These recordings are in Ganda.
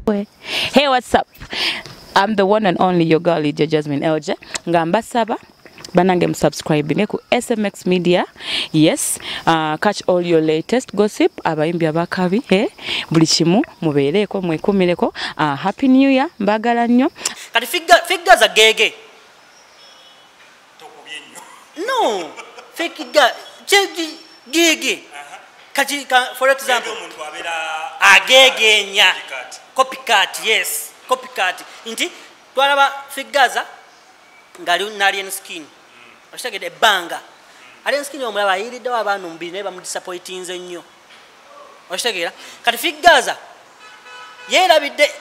Hey, what's up? I'm the one and only your girl, Lydia Jasmine Elje. Ngamba saba. Banange subscribe ku SMX Media. Yes, catch all your latest gossip. Abayimbi abakabi, buli kimu mubeereko mwekumireko. Happy New Year, mbagala nnyo. Kati figures are gege. No, figure gege. Kati for example, agegenya. Copycat, yes, copycat. Inti twalaba figures ngali alien skin. Oshagede banga. Alien skin omulaba yiridde abantu mbine ba mu disappointing nnyo. Oshagera kati figures yerabidde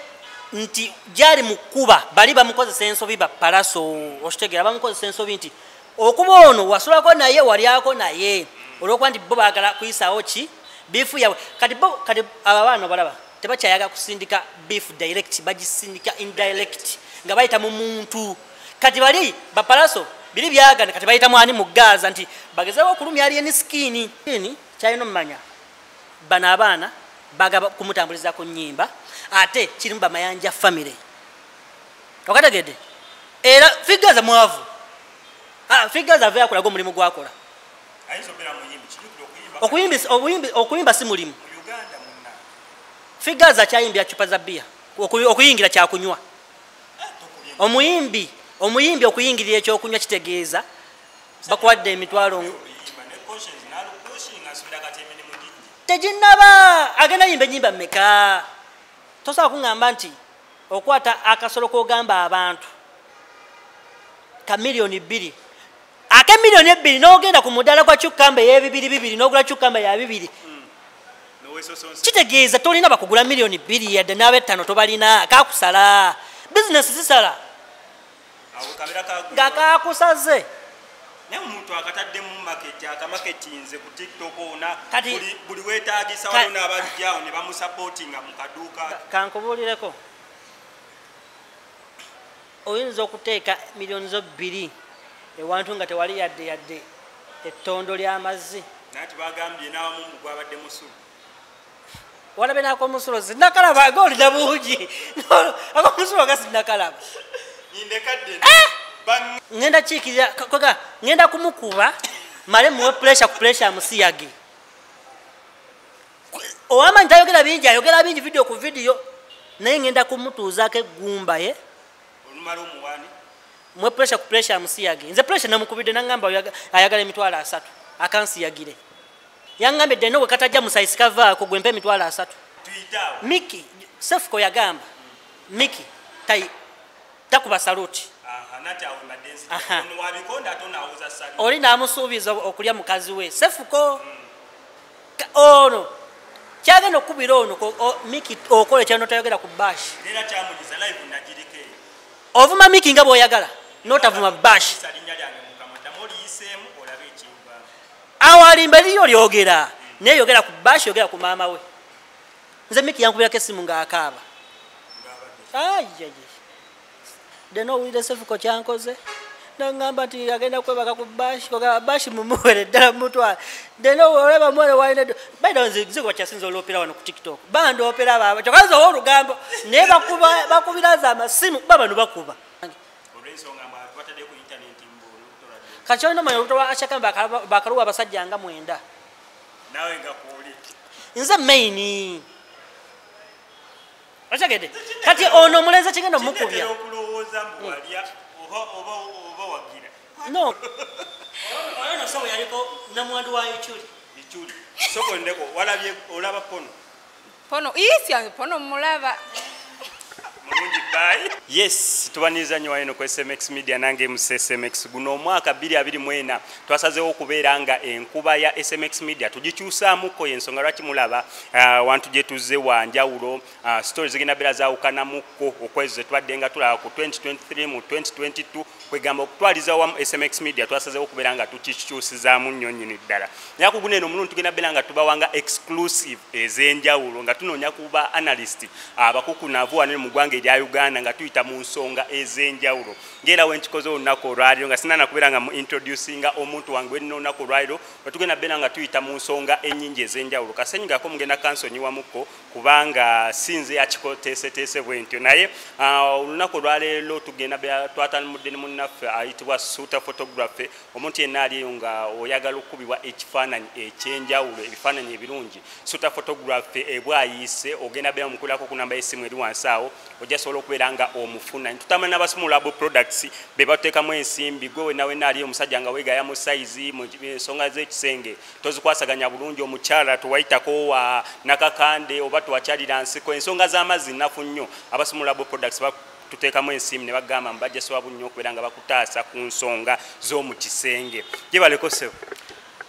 nti jali mukuba bali bamukozesa ensobi ba palaso. Oshagera bamukozesa ensobi nti okuba ono wasulako naye waliako naye olwokuba nti bo baagala kuyisaawo ki bifu yawe kati abaana balaba tebakyayaga kusindika beef direct bagisindika indirect nga bayita mu muntu kati bali bapalaso bili byagana kati bayita mwani mu Gaza nti bagezawo okulumya alien skin kyalina mmanya bana abaana bagaba kumutambuliza ku nnyimba ate kirimu bamayanja family okategedde era figures mwavu figures avya kulaga omulimu gwakola okuyimba si mulimu figures achayimbya chupa za bia okuyingira kya kunywa omuyimbi okuyingirira ekyo kunywa kitegeeza bakwadde emitwalo tejinaba agenda yimbe nyimba meka tosa kungamba nti okwata akasolo kogamba abantu ka milioni 2 ake milioni 2 n'ogenda ku mudala kwa cucumber ye2 n'ogula cucumber ya 2 kitegeeza tolina bakugula milioni 2 yadde nabe 5 tobalina kakusala business zisala gakakusaze ne omuntu akatadde mu market akamaketinze ku TikTok ona buli wetaagisa waliwo abajjawo ne bamusupportinga mu kaduuka kankubulireko oyinza okuteeka milioni 2 ewantu nga tewali yadde ettondo ly'amazzi nati bagambye n'awamu mugwabadde musulu walabe nako musulo zinakalaba goli na buuji ako musulo gasi nakalaba indekadde ngenda chikira koga ngenda kumukuba male muwe pressure musiyage owama ntayogera bingi video ku video naye ngenda kumutuuza ke gumba ye olumalo muwani muwe pressure musiyage nze pressure namukubide nangamba ayagala emitwala 3 akansiyagire yangambe deno we katajja musaisi kava ko gwempe emitwala 3 tuitawo Miki Cephco yagamba Miki tai takuba saluti nati awo madensi ono wabikonda atona awuza saluti oli namusuubiza okulya mukazi we Cephco ono kyagenda okubira ono Miki okole kyano tayogera ku bash era kyamugiza live najirike ovuma Miki nga boyagala notavuma bash salinya lyange mukamata moli yisemu olabe ekimba awali mbali yogera ne yogera ku bash yogera ku mama we nze Miki yankubira kesimu nga akaba ayye deno wile Cephco kyankoze nangamba ti agenda kwebaka ku bash koga bash mumuwere dala mutwa deno oleba mwere waine baida nziko kyasinzo lopera wano ku TikTok bando opera baba chokazo olugambo ne bakubiraza amasimu baba nubakuba kacho ino mayo rutowa achakamba bakaruwa abasajja nga mwenda nawe nga kuuli nze maini achagede kati ono muleza kigenda mukubya okulowooza mbu walya oba wagira no ono sawo yaliko namwandu wa ichuli soko ndeko walabye olaba pono isya pono mulaba mulungi bye yes tubaniriza nnyo wano ku SMX Media nange mu SMX guno omwaka 2024 twasazeewo okubeera nga enkuba ya SMX Media tugikyusaamuko yensonga lwaki mulaba wantu gye tuzze wanjawulo stories zigenda beera zaawukanamuko okwezi twadde nga tulaba ku 2023 mu 2022 kwegamba okutwaliza wamu SMX Media twasazeewo okubeera nga tukikyusizaamu nnyo nnyini ddala naye ku guno eno omulundi tugenda beera nga tubawanga exclusive ez'enjawulo nga tunoonya kuba analyst abakukunavu wano mu ggwanga erya Uganda nga tuyita tuyita mu nsonga ez'enjawulo ngera wenkikoze olunaku olwaliro nga sinana kubeera nga mu introducinga omuntu wange wenina olunaku olwaliro wetugenda beera nga tuyita mu nsonga ennyingi ez'enjawulo kasenyigako mugenda kansonyiwamuko kubanga sinze yakikoteeseteese bwe ntyo naye olunaku olwaleero tugenda twatanimudde ne munnaffe ayitibwa suuta photography omuntu yenna aliyo nga oyagala okukubibwa ekifaananyi ekyenjawulo ebifaananyi ebirungi suuta photography ebwayise ogenda beera mukulako ku namba y'essimu eri wansi awo ojja sobola okubeera nga omufuna tutambula n'abasumulabo products be bateekamu ensimbi gwe wenna aliyo omusajja nga weegaya mu sayizi mu ensonga z'ekisenge tozikwasaganya bulungi omukyala tuwayitako wa nakakande oba tuwakyalira nsiko ensonga z'amazzi nnafu nnyo abasumulabo products tuteekamu ensimu ne bagamba mbajja sobola nnyo okubeera nga bakutaasa ku nsonga z'omu kisenge gye baleko sebo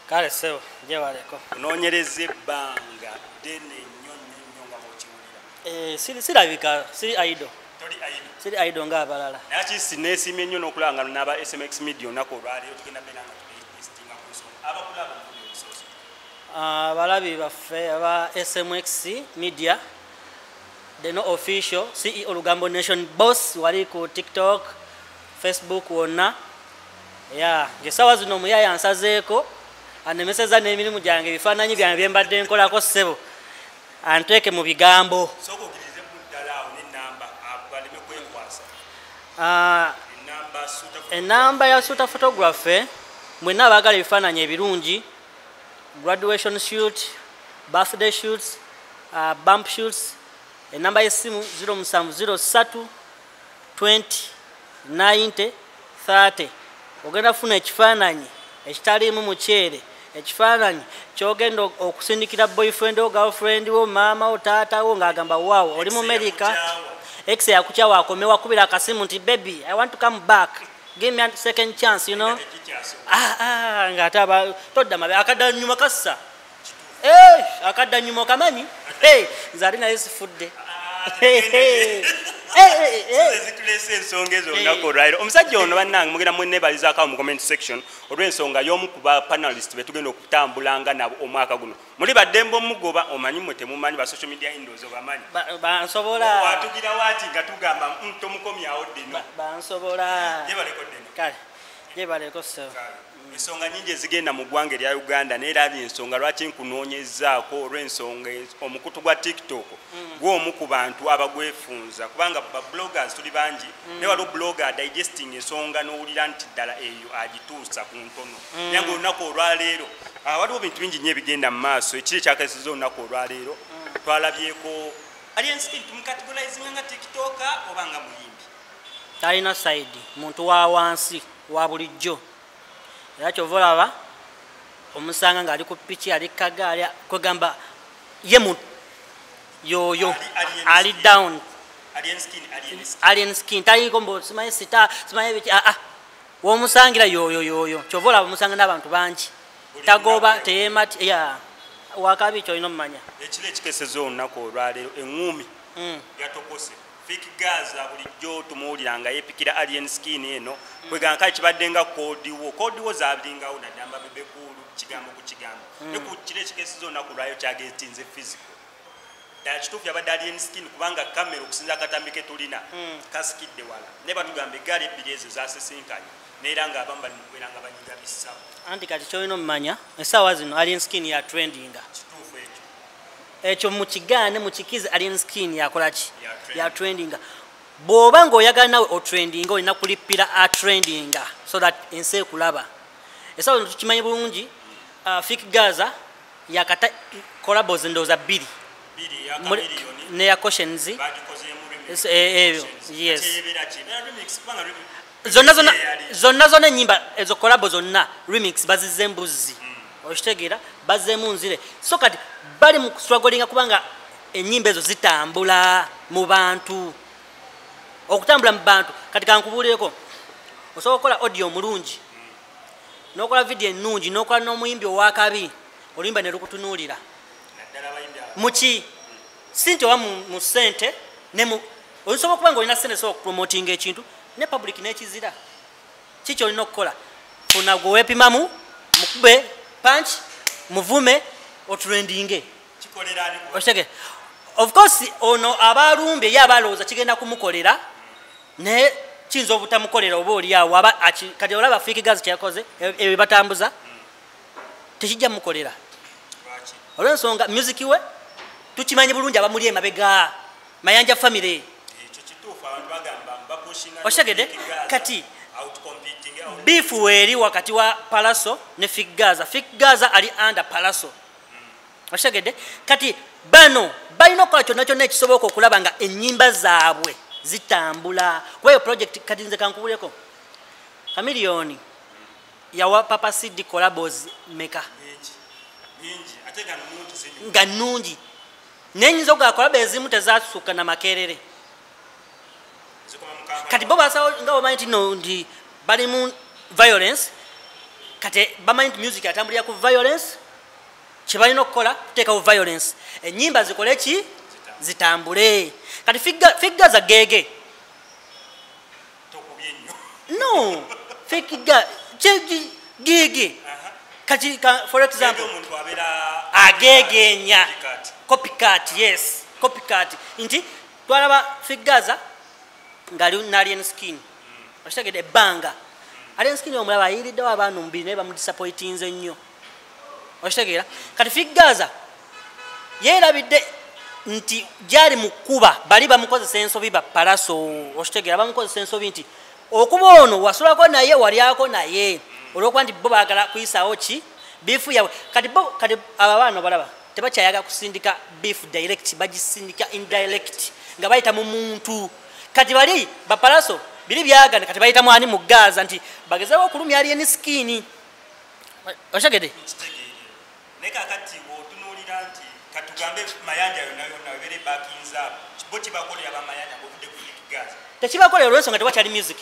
kale sebo gye baleko onoonyereza ebbanga ddene nnyo nga bw'okiwulira sirabika siri aido toli aido siri aido ng'abalala naye kisi neesiimye nnyo n'okulaba nga n'aba SMX media olunaku olwaleero tugenda beera nga tulistinga ku nsonga abakulaba omuli obusooso abalabi baffe aba SMX media the no official CEO Lugambo Nation boss wali ku TikTok Facebook wonna ya ngesawa zino muyaya ansazeeko anemeseza n'emirimu gyange ebifaananyi byange bye mbadde nkolako ssebo anteeke mu bigambo enamba ya suuta photography mwenna abaagala ebifaananyi ebirungi graduation shoot birthday shoots bump shoots enamba y'essimu 0703 20 90 30 ogenda funa ekifaananyi ekitaliimu muceere ekifaananyi kyogenda okusindikira boyfriend wo girlfriend wo maama wo taata wo ng'agamba waawo oli mu America ex yakukyawa akomewa akubira akasimu nti baby I want to come back give me a second chance you know ng'ate aba todda mabe akadda nnyuma kassa akadda nnyuma okamanyi nze naye sifudde zitulese ensonga ezo olunaku olwaliro omusajja ono bannange mugenda mwenebalizaako mu comment section olw'ensonga y'omu ku ba panelist be tugenda okutambulanga nabo omwaka guno muli baddembe omugoba omanyi mwe temumanyi ba social media indoors obamanyi bansobola watugira waati nga tugamba tomukomyawo ddeno bansobola yebaleko ddeno kale yebaleko so ensonga nyingi ezigenda mu ggwanga erya Uganda naye era ali ensonga lwaki nkunoonyezaako olw'ensonga omukutu gwa TikTok gw'omu ku bantu abagwefunza kubanga bloggers tuli bangi naye waliwo blogger digesting ensonga n'owulira nti ddala eyo agituusa ku ntono naye nga olunaku olwaleero waliwo bintu bingi nnyo ebigenda mu maaso ekiri ekyakasiza olunaku olwaleero twalabyeko alienskin tumukategorizinga nga TikToker oba nga muyimbi talina side muntu wa wansi wa bulijjo era kyova olaba omusanga ng'ali ku piki ali kagaali kwegamba ye muntu yoyo ali down alien skin taliko mbo simanyi sita simanyi biki womusangira yoyo kyova olaba omusanga n'abantu bangi tagoba teyemati wakabi kyolina omumanya ekiro ekikeseza olunaku olwaleero eŋŋumi yatokose fake Gaza bulijjo tumuwuliranga yeepikira alien skin eno kwegamba kale kibadde nga koodiwo zaabiringawo naddamba bebekulu kigambo ku kigambo ne ku kiro ekikeseza olunaku olwaleero kyagetinze physical ddala kituufu yabadde alien skin kubanga kamera okusinza akatambi ke tulina kasikidde wala naye batugamba eggaali ebbiri ezo zasisinkanye neera ng'abamu bali mukubeera nga banyiga bissawo anti kati kyolina omumanya essaawa zino alien skin ya trendinga kituufu ekyo ekyo mukigaane mukikize alien skin yakolaki ya trendinga bw'oba ng'oyagala nawe otrendinga olina kulippira atrendinga so that ensi ekulaba essaawa zino tukimanyi bulungi fik Gaza yakata collabos ndowooza 2 neya cautions yes zonna ennyimba ezo collabo zonna remix bazizze embuzi okitegeera bazzeemu nzire so kati bali mu strugglinga kubanga ennyimba ezo zitambula mu bantu okutambula mu bantu kati kankubuulireko osobola okukola audio mulungi n'okola video ennungi n'okola n'omuyimbi owakabi oluyimba ne lukutunuulira muki si nti oba mu ssente osobola okuba nga olina ssente sobola okupromotinga ekintu ne public n'ekizira kiki olina okukola funa gwe weepimamu mukube punch muvume otrendinge okitegeera of course ono abaalumbye ye abaalowooza kigenda kumukolera ne kiyinza obutamukolera oba oliawo kati olaba Fikigazi kyeyakoze ebyo batambuza tekijja mukolera olw'ensonga music we tukimanyi bulungi abamuli emabega Mayanja family oshagede kati beef weri wakati wa Palaso ne Fikigaza ali under Palaso oshagede kati bano balina okukola kyonna kyonna ekisoboka okulaba nga ennyimba zaabwe zitambula kuba project kati nze kankubuleko Chameleone yawa Papa CD collabos meka nga nnungi nenyinza okugakola ezimu tezasuka na makerere kati bo basawo nga bamanyi tino ndi bali mu violence kati bamanyi music atambulira ku violence kibalina okukola kuteekawo violence ennyimba zikole ki zitambule kati Fikigaza gege no Fikigaza gege kati for example agegenya copycat yes copycat inti twalaba Fikigaza ngali na alien skin oshagede banga alien skin omulaba ayiriddewo abantu mubiri naye bamudisappointinze nnyo oshagera kati Fikigaza yeerabidde nti gyali mukuba bali bamukozesa ensobi ba Palaso oshagera bamukozesa ensobi nti okuba ono wasulako naye walyako naye olwokuba nti bo baagala kuyisaawo ki biifu yawe kati abaana balaba tebakyayaga kusindika beef direct bagisindika indirect nga bayita mu muntu kati bali ba Palaso biri byagana kati bayita mwani mu Gaza nti bagezawo okulumya alien skin oshagede neka kati otunulira nti katugambe Mayanja yona webere bakinza boti bakolera ba Mayanja bokude ku Fikigaza tekibakolera olwensonga tewakyali music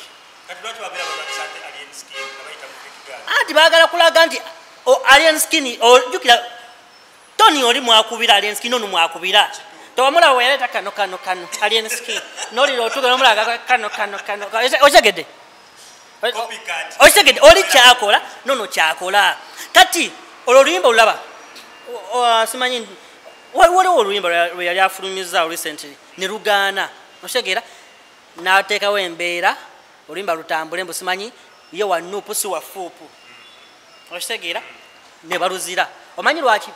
kati lwaki babera babakisante alien skin abayita mu Fikigaza ati baagala kulaga nti alien skin ojukira Tony oli mwakubira alien skin onu mwakubira towamula weyaleta kano alien skin noli lotuga nomulaga kano oshagede oshagede oli kyakola nono kyakola kati oluluyimba olulaba simanyi waliwo oluyimba lwe yali afulumiza recently ne lugaana oshagera n'ateekawo embeera oluyimba lutambule mbu simanyi ye wa nuupu si wa fuupu oshagera ne baluzira omanyi lwaki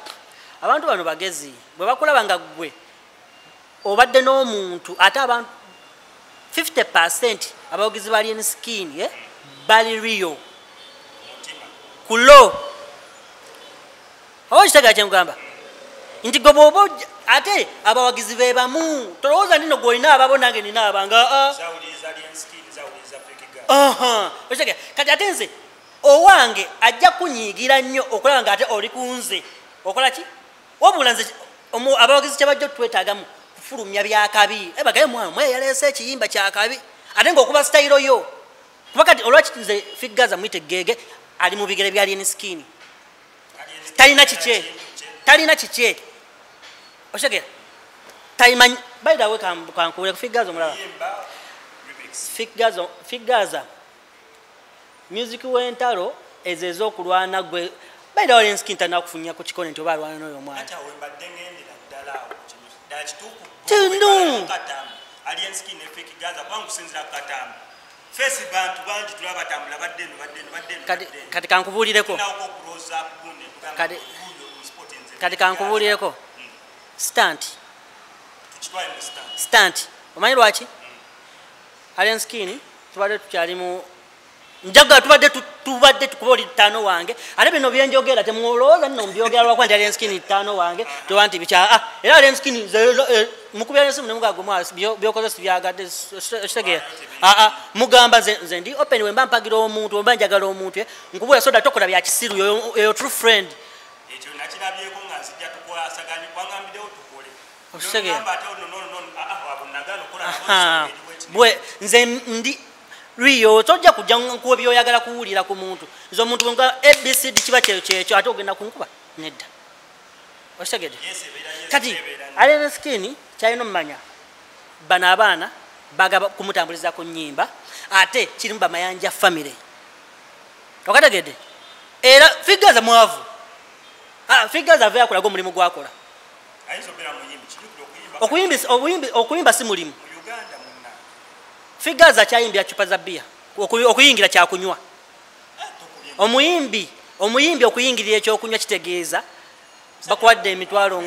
abantu bano bagezi bwe bakulaba nga gwe obadde n'omuntu ate abantu 50% abawagizi ba alien skin bali rio kulo kitagala kyemugamba nti gwe bwoba ate abawagizi be bamu tolowooza nino gwolina ababo nange nina abanga kati ate nze owange ajja kunyiigira nnyo okulaba nga ate oli kunze okola ki wabula nze abawagizi kyebajja otwetaagamu kufulumya byakabi bagaye mwe yaleese ekiyimba kyakabi ate ngaokuba sitayiro yo kuba kati olwaki nze Fikigaza mwite gege ali mu bigere bya alien skin talina kikye oshagera taimanyi by the way kankubule Fikigaza omulaba Fikigaza music wentalo ezezo okulwana gwe by the way alien skin tana kufunya ku kikone nti oba alwana n'oyo mwana alien skin ne Fikigaza kwangu sinzira katamu face bantu banji tulabatambula baddeno kati kankubulireko kati kankubulireko stunt omanyi lwaki alien skin tubadde tukyali mu njaga tubadde tukuba oli ttaano wange ate bino byenjogera temulowooza nno mbyogera lwakuba nti alien skin ttaano wange toba nti bikya era alien skin mukubira nesimu nemugago mwasi byokoze sibyagadde kitegeera mugamba nze ndi open wemba mpagira omuntu wemba njagala omuntu nkubula soda tokola bya kisiru yo true friend ekyo nakirabyeko nga nzijja tukwasaganya kwangambiddewo tukole okitegeera bwe nze ndi Rio tojja kujja nkuwe byoyagala kuwulira ku muntu nzo omuntu nga ABCD kiba kyekyo ate ogenda kunkuba nedda okitegedde kati alien skin kyalina omumanya bano abaana bagaba kumutambuliza ku nnyimba ate kirimu bamayanja family okategedde era Fikigaza mwavu Fikigaza ava yakolaga omulimu gwakola okuyimba si mulimu Figaza kyayimbira chupa za bia okuyingira kyakunywa omuyimbi okuyingirira ekyokunywa kitegeeza bakwadde emitwalo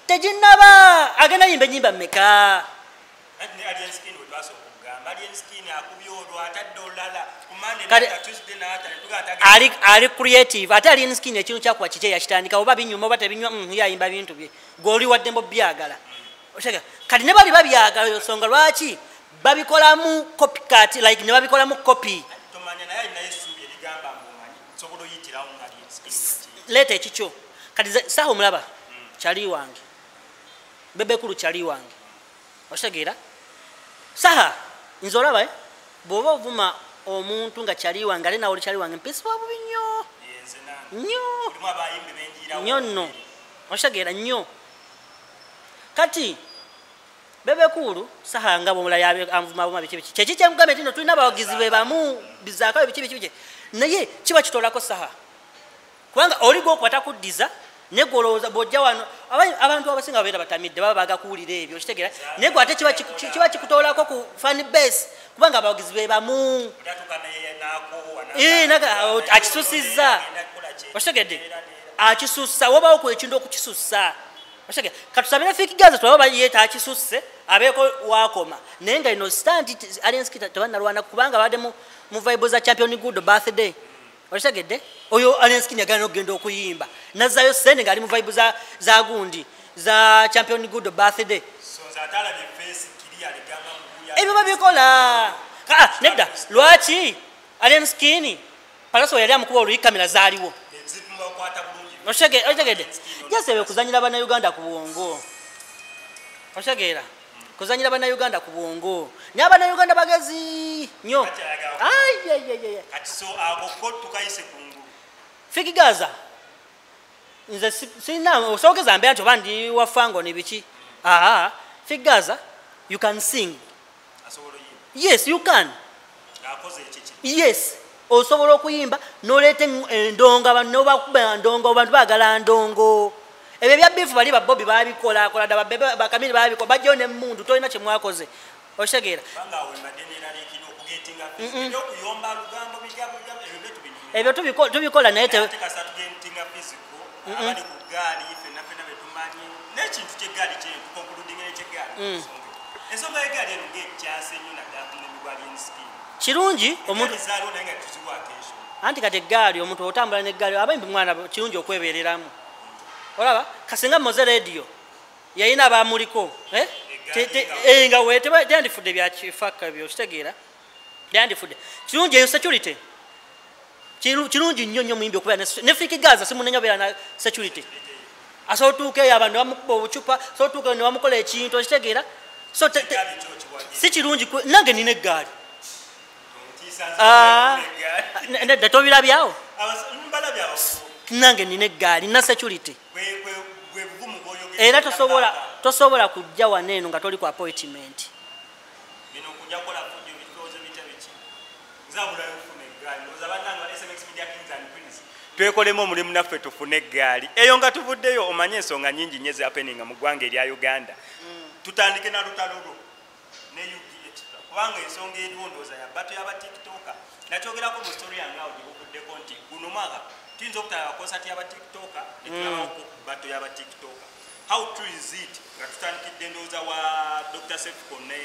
teginnaba agenda yimba enyimba mmeka ali creative ate alien skin ekintu kyakuwa kiki yakitandika oba binyuma oba tebinywa yayimba bintu bye goli wadde mbo byagala kati ne bali babyagala yosonga lwaki babikolamu copycat like ne babikolamu copy leta ekikyo kati saha omulaba kyali wange bebekulu kyali wange oshagira saha nze olaba bw'oba ovuma omuntu nga kyali wange ale nawe oli kyali wange mpisi wabubi nnyo nno oshagira nnyo kati bebekulu saha nga bwomulala anvumavuma biki biki kyeki kyemugambye tino tulina abawagizi be bamu bizaakayo biki biki biki naye kiba kitolako saha kubanga oli gwokwata kuddiza negolowooza bwojja wano abantu abasinga babeera batamidde baba baga kuwulira ebyo okitegera naye gwe ate kiba kikutoolako ku fan base kubanga abawagizi be bamu akisusizza okitegedde akisussa wobawo ku ekintu okukisussa katusabire Fikigaza tulaba yeeta akisusse abeeko wakoma naye nga ino stand aliens kita tebanalwana kubanga badde mu vibe za champion good birthday okitegedde oyo aliens kin yagana okugenda okuyimba nazayo sende nga ali mu vibe za gundi za champion good birthday ebyo babikola nedda lwaki aliens kin palaso yali amukuba oluyi kamera zaaliwo okitegedde jasebe kuzanyira bana Uganda ku bwongo oshageera kuzanyira bana Uganda ku bwongo ne abana Uganda bagezi nnyo Fikigaza nze sina osogeza mbe anti bandi wafango ne biki Fikigaza you can sing yes you can yes osobola okuyimba nolete endongo abantu nobakuba ndongo abantu bagala ndongo ebyo bya bifu bali babbobi babikola kola da bakamiri babikola bajjo ne mundu tolina kye mwakoze oshegeera ebyo tubikola naye kirungi omuntu anti kati eggaali omuntu otambula n'eggaali abayimbi mwana kirungi okwebeereramu olaba kasinga moze radio yayina abamuliko nga wetyandifudde byakifaka byo kitegeera yandifudde kirungi eyo security kirungi nnyo nnyo muyimbi okubeera ne Fikigaza simunenya obeera na security asobola otuuka eyo abantu bamukuba obucupa asobola otuuka ne bamukola ekintu okitegeera so si kirungi nange nina eggaali nedda tobirabyawo nange nina eggaali nina security era tosobola kujja wano eno nga toli ku appointment twekolemu omulimu naffe tufune eggaali eyo nga tuvuddeyo omanye ensonga nyingi nnyo ezihappeninga mu ggwanga erya Uganda tutandike na lutalo lwo ne kubanga ensonga eriwo ndowooza ya bato y'aba tiktoka nakyogerako mu story yange awo gyebuvuddeko nti guno mwaka tuyinza okutaba konsati y'aba tiktoka netulabako bato y'aba tiktoka how true is it nga tutandikidde ndowooza wa Dr. Cephco ne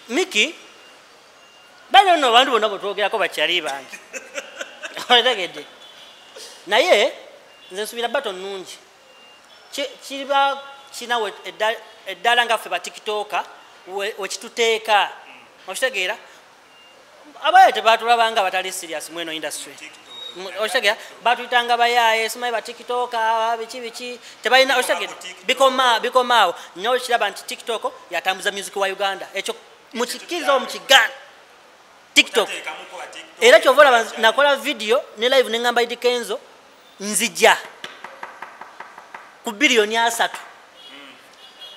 Miki bano nno abantu bonna bwetwogerako bakyali bange otegedde naye nze nsubira bato nnungi kiba kinawe eddala nga ffe batikitoka wekituteeka okitegeera abaye tebatulabanga batali serious mweno industry okitegeera batuyitanga bayaaye simanyi batikitoka biki tebalina okitegeera bikomaawo nyo kiraba nti tiktok yatambuza music wa Uganda ekyo mukikiriza omukiganda tiktok era kyova olaba nakola video ne live neŋŋamba Idi Kenzo nzija ku biliyoni 3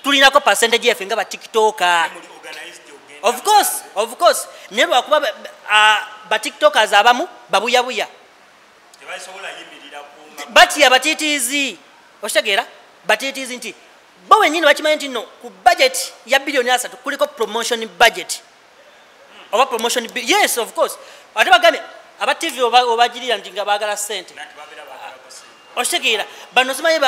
tulinako percentage yaffe nga batiktoka of course ne lwakuba batiktokers abamu babuyabuya batya batitiizi okitegeera but it is nti bo wenyini bakimanyi nti no ku budget ya billion 3 kuliko promotion budget oba promotion yes of course ate bagambe aba TV obagirira nti nga baagala sente oshikiira bano simanyi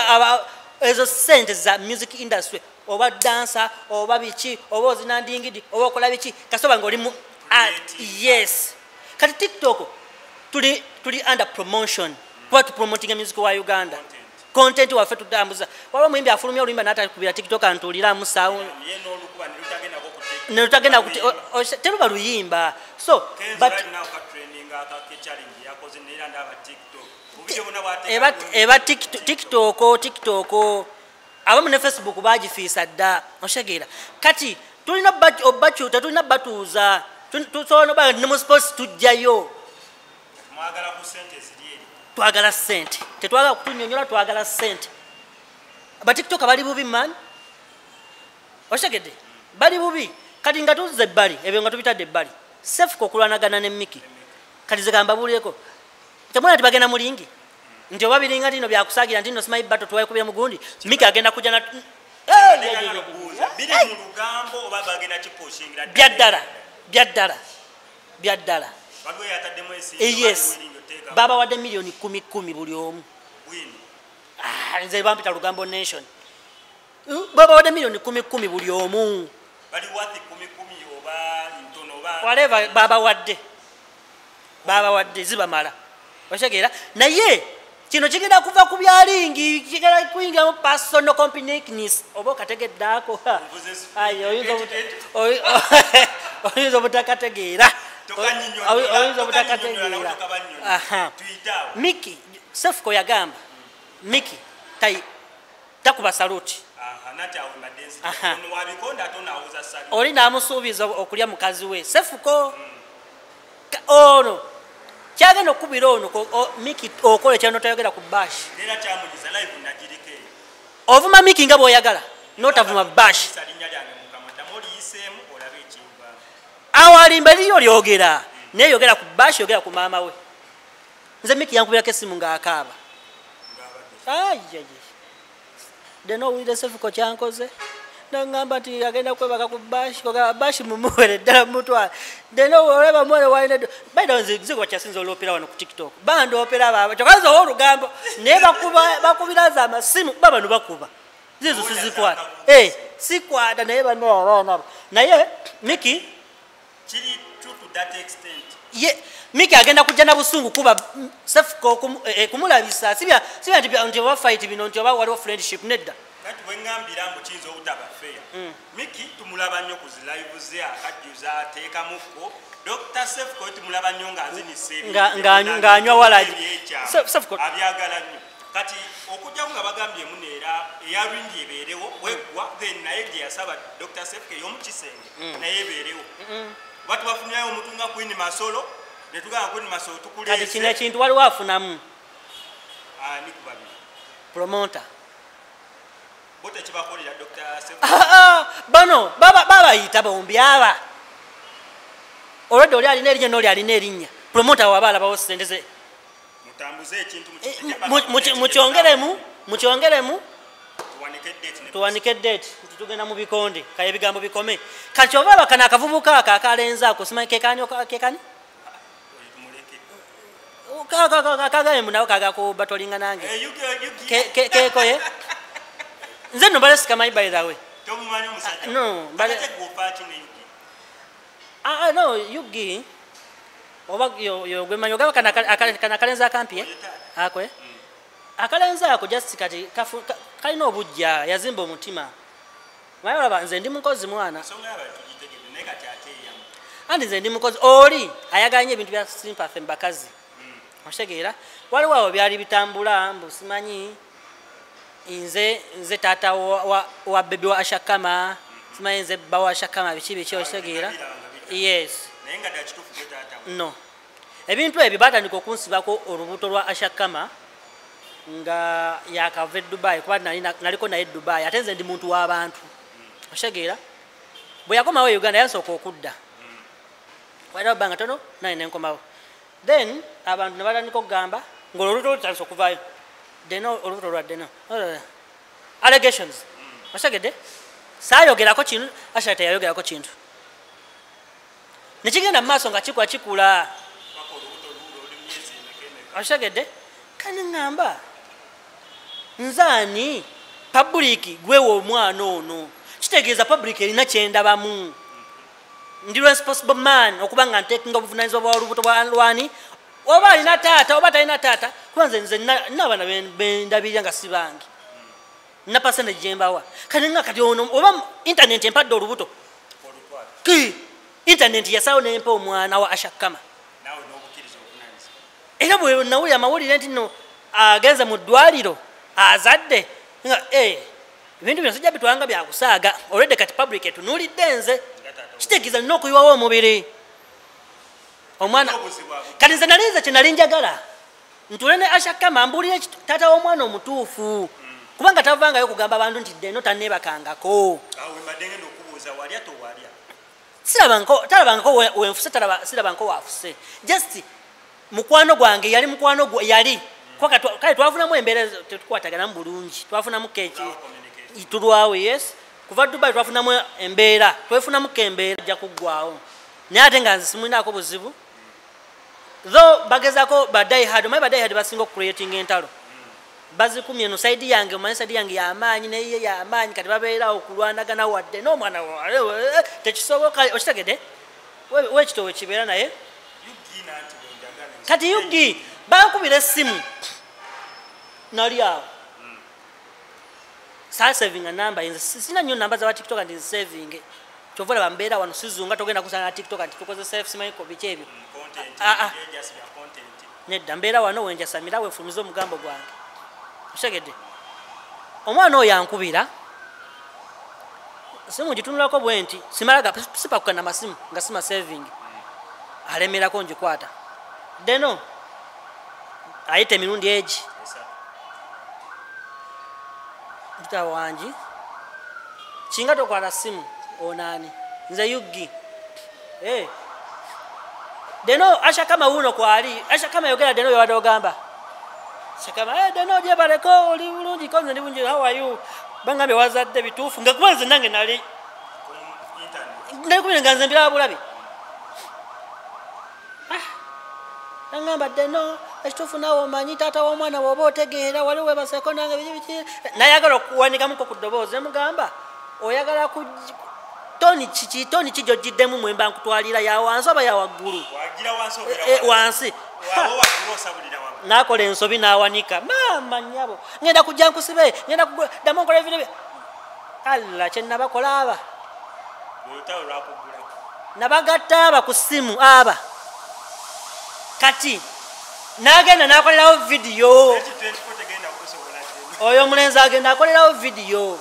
ezo sente za music industry oba dancer oba biki oba ozinandingidi oba okola biki kasoba ng'oli mu yes kati TikTok tuli under promotion kuba tupromotinga music wa Uganda content waffe tutambuza waba mwimbi afulumya oluyimba n'atakubira TikTok antuliramu sound netutagenda kuti teruba luyimba so but eba TikTok abamu ne Facebook bagifiisa dda oshegeera kati tulina obakyuta tulina batuuza tusobola oba ne mu sports tujjayo twagala sente tetwagala kutunyonyola twagala sente aba TikTok bali bubi man oshegedde bali bubi kati nga tuzize ebbali ebyo nga tubitadde ebbali Cephco okulwanagana ne Miki kati zigamba bulieko temwana tibagenda mulingi nti oba biringa tino byakusagira nti no simayi bato tuwayekubira mugundi Miki agenda kujja na Byadala yes baba wadde milioni 10 buli omu nze bampita Lugambo Nation baba wadde milioni 10 buli omu whatever baba wadde zibamala oshegeera naye kino kigenda kuva ku byalingi kigenda kuyingira mu personal company's oba okategeddaako oyinza obutakategeera oyinza obutakategeera Miki Cephco yagamba Miki takuba saluti oli n'amusuubiza okulya mukazi we Cephco ono kyagenda okubira ono Miki okola ekyano tayogera ku bash ovuma Miki nga bw'oyagala n'otavuma bash awalimba eriyo lyogera naye yogera ku bash yogera ku maama we nze Miki yankubirako essimu ng'akaaba deno owulire Cephco kyankoze nangamba nti agenda kwebaka ku bash mumuwere ddala mutwala deno olaba mwere walina baida nzigwa kyasinza olopera wano ku TikTok bandi opera baba kyakaza olugambo naye bakubira za amasimu baba no bakuba zizo sizikwata sikwata naye bano abaana naye Miki kiri true to that extent Miki agenda kujja na busungu kuba Cephco kumulabisa sibya nti oba fight bino nti oba waliwo friendship nedda kati wengambira mbu kiyinza obutaba fair Miki tumulaba nnyo ku zilive ze akajjuza ateekamuko Dr. Cephco tumulaba nnyo ng'azinise ng'anywa walagi abyagala nnyo kati okujjamu nga bagambye muneera eyalwindi ebeerewo weggwa then naye gye yasaba Dr. Cephco ey'omukisenge naye ebeerewo batu bafunyayo omutunga Queen Masolo netugamba Queen Masolo tukuleese kati kino ekintu waliwo afunamu nikubabiri promoter bote kibakolera Dr. Cephco bano babayita bombi aba olwedde oli alina erinnya n'oli alina erinnya promoter waba alabawo sente ze mutambuze ekintu mukyongeremu tuwanike date tugenda mu bikonde kaya ebigambo bikome kati oba bakana akavubuka akalenza ako simanyi kekani kagaye munawo kagako batolinga nange kekoye nze no balesi kamayi by the way no no yugi oba yo gwemanyo gaba kana kalenza akampye akwe akalenza ako just kati kalina obujja yazimba omutima mayo laba nze ndi mukozi mwana andi nze ndi mukozi oli ayaganye ebintu bya sympathy mbakazi oshegeera waliwo awo byali bitambula mbu simanyi nze taata wa bebe wa Ashakama simanyi nze bba wa Ashakama biki oshegeera yes no ebintu ebyo batandika okunsibako olubuto lwa Ashakama nga yakava Dubai kuba naliko naye Dubai ate nze ndi muntu w'abantu oshegeera bwe yakomawo Uganda yansooka okudda waliwo bbanga tono naye nenkomawo then abantu ne batandika okugamba ng'olubuto lutandise okuvaayo deno olubuto lwa deno allegations osagede sayogerako kintu Asha teyayogerako kintu nekigenda mu maaso nga kikula osagede kani ngamba nzani public gwewe omwana ono kitegeeza public erina kyendabamu ndi responsible man okuba nga ntekinga obuvunanyizibwa bwa olubuto bwa lwani oba alina taata oba talina taata kubanze nze n'abaana bendabirira nga sibangi na percentage jembawa kani nga kati ono oba internet empadde olubuto ki internet yasawo nempa omwana wa Asha Kama era bwe nawulira amawulire nti no agenze mu ddwaliro azadde nga ebintu byonna sijja bitwanga byakusaaga already kati public etunuulidde nze kitegeeza nina okuyiwawo omubiri omwana kati nze nalinze kye nali njagala ntule ne Asha Kama mbuulire taata w'omwana omutuufu kubanga tavangayo kugamba abantu nti deno tanneebakangako talabangako wenfuse sirabanko wafuse just mukwano gwange yali mukwano yali kale twafunamu embeera tetukwataganamu bulungi twafunamu keki tulwawe yes kuva Dubai twafunamu embeera twefunamuko embeera ajja kuggwawo naye ate nga nze simulinaako buzibu tho bagezako badayihad basinga okucreating entalo bazikumye eno saidi yange omanyi saidi yange yamaanyi neye yamaanyi kati babeerawo okulwanagana wadde n'omwana tekisoboka okitegedde wekitowe kibeera naye kati yugi bankubira essimu nali awo sasavinga namba nze sina nnyo namba zawa tiktok ndi nzisavinge kyovola bambeera wano sizunga togenda kusanga titok nti tukoze self simanyi biki ebyo nedda mbeera wano wenjasamira wefumiza omugambo gwange osegedde omwana oyo ankubira simu gitunulako bwe nti simalaga sipakukana masimu nga sima saving alemerako ngikwata deno ayita emirundi egi mta wangi kinga tokwata simu onani nze yugi deno Asha Kama uno kwali Asha Kama yogera deno yawade ogamba Kama deno je baleko oli bulungi konze ndi bungi how are you bangambe wazadde bituufu nga kubanze nange nali kumenya nga nze mbira bulabi ngamba deno ekituufu nawe omanyi taata w'omwana woba otegeera waliwo baseko nange biki nayagala okuwanikamuko ku ddoboozi mugamba oyagala ku toni kijojjiddemu mwemba nkutwalira ya wansi oba ya waggulu wansi nakola ensobi nawanika mama nyabo ngenda kujja nkusibe ngenda ddamu nkola ebintu alla kye nabakola aba nabagatta aba ku ssimu aba kati nagenda nakolerawo vidiyo oyo omulenzi agenda akolerawo vidiyo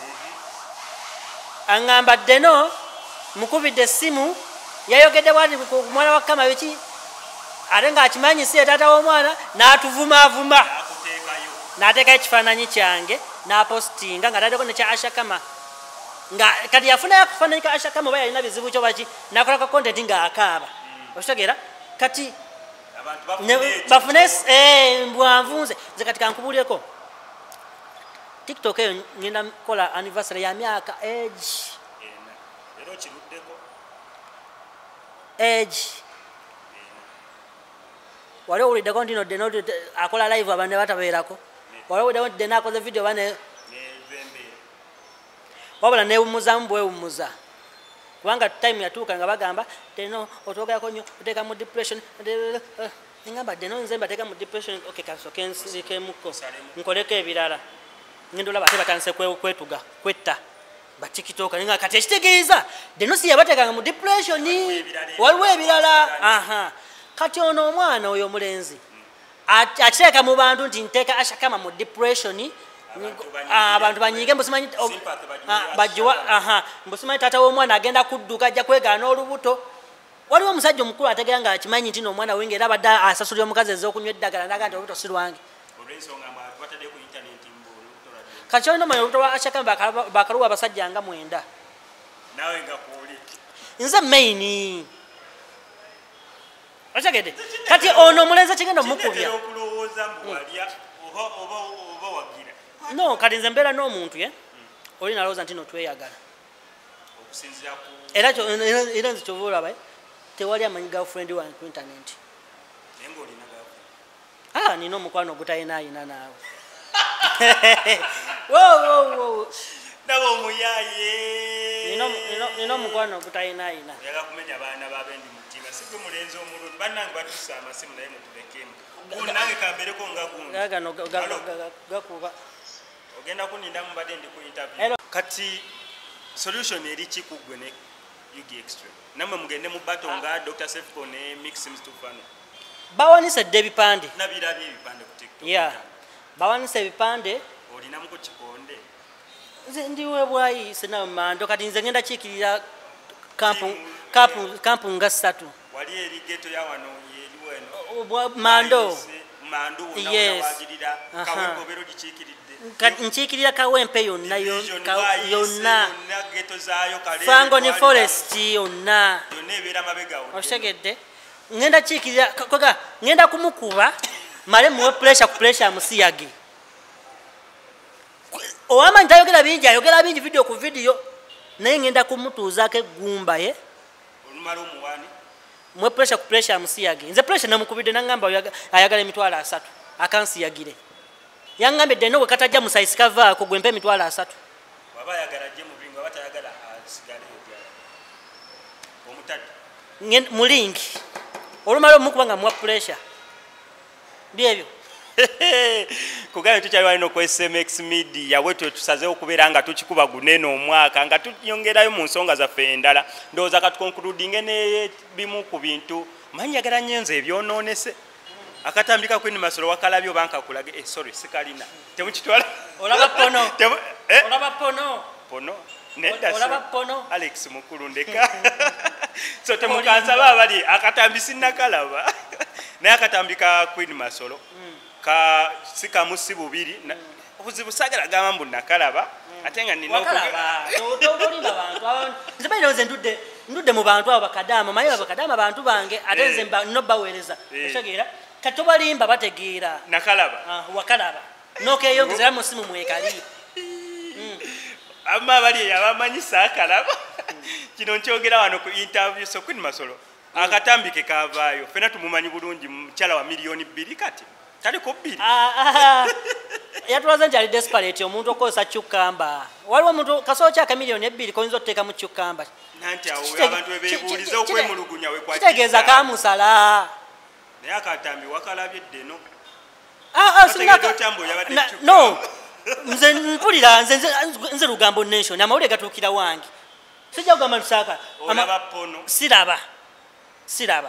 aŋŋamba deno mukubidde essimu yayogedde bwati ku mwana wa Kama biki ate ng'akimanyi si ye taata w'omwana n'atuvumaavuma n'ateekayo ekifaananyi kyange n'apostinga nga taddeko nekya Asha Kama nga kati yafunayo akafaananyi ka Asha Kama oba yalina bizibu kyo baki n'akola ka kontenti ng'akaaba okitegeera kati bafune mbwanvunze nze kati kankubuleko tiktok eyo ngenda kola anniversary ya myaka age wali owuliddeko nti no deno akola live abantu ne batabeerako wali owuliddeko nti deno akoze video bane wabula newummuzamu bwewummuza kubanga time yatuuka nga bagamba deno otwogerako nnyo oteeka mu depression ngamba deno nze mbateeka mu depression okay kasoke nsirikemuko nkoleko ebirala ngendo laba ate batandise kwetuga kwetta batikitoka nga kati ekitegeeza deno si yabateekanga mu depression waliwo ebirala kati ono omwana oyo omulenzi akiteeka mu bantu nti nteeka Asha Kama mu depression abantu banyiige mbusimanyi mbusimanyi taata w'omwana agenda kudduka ajja kwegaana olubuto waliwo omusajja omukulu ategeera nga akimanyi nti n'omwana wenge era abadde asasulira omukazi ez'okunywa eddagala naga nti olubuto si lwange kati olina omanyi olubuto lwa Asha Kama bakaluwa abasajja nga 9 nze maini otegedde kati ono omulenzi kigenda omukubya no kati nze mbeera n'omuntu oli nalowooza nti no tweyagala okusinziira ku era nze kyova olaba tewali amanyi girlfriend wange ku internet naye ng'olina girlfriend. nina omukwano ogutayinaayina naawe nabo omuyaaye nina omukwano ogutayinaayina oyaga kumenya baana babendi mutima si gwe mulenzi omulungi bannange batussa amasimu naye mutulekemu gundi nange kambereko nga gundi gagano gakuba ogenda kuninda mubadde ndi ku interview kati solution eri ki ku gwe ne Yugi Extreme namwe mugende mu battle nga Dr. Cephco ne Mixim Stufano bawanisedde ebipande nabirabye ebipande ku TikTok bawanise ebipande olinamu ku kikonde nze ndiweebwayi senawe mando kati nze ngenda kiikirira kampu nga 3 wali eri geto ya wano yeri weno mando yes wagirira kawembobero gikiikiridde nkiikirira kawempe yonna geto zaayo kale fango ni forest yonna ebeera mabega otegedde ngenda kiikirira ngenda kumukuba male muwe pressure musiyage owamanyi tayogera bingi ayogera bingi video ku video naye ngenda kumutuuzaako eggumba ye olumala omuwani mwe pressure musiyage nze pressure namukubidde nangamba ayagala emitwalo 3 akansiyagire yangambye dde nowe katajja musaisi kavaako gwempe emitwalo 3 waba ayagala gye mubinga waba tayagala asigaleyo omutadde mulingi olumala omukuba nga muwa pressure byebyo kugambye tukyali walina ku SMX Media wetwe tusazeewo okubeera nga tukikuba gunene omwaka nga tuyongerayo mu nsonga zaffe endala ndowooza katukonkuludinge nebimu ku bintu manyi yagala nnyo nze ebyonoonese akatambika Queen Masolo wakalabye oba nkakulage sorry sikalina temukitwala olaba pono nedda olaba pono Alex mukulu ndeka so temukansaba abali akatambi sinnakalaba naye akatambika Queen Masolo ka sikamusi bubiri obuzibu sagala gamba mbu nakalaba ate nga nina okulinda bantu nze bayina nze ndudde mu bantu abo bakadaama maye abakadaama abantu bange ate nze no baweereza otegeera kati tobalimba bategeera nakalaba wakalaba nokeyongezera mu simu mwekali amma bali abamanyisa akalaba kino nkyogera wano ku interview so Queen Masolo akatambike kavaayo fena tumumanyi bulungi mukyala wa miliyoni 2 kati tali ko 2 yatulaze nti ali desperate omuntu okozesa cucumber waliwo omuntu kasoo kyaka miliyoni 2 koyinza oteeka mu cucumber nanti awo abantu bebeebuuliza okwemulugunya kitegeeza kamusala naye akatambi wakalabye ddeno no nze mpulira nze lugambo nation amawulire gatuukira wange sijja kugamba ntusaka olaba pono siraba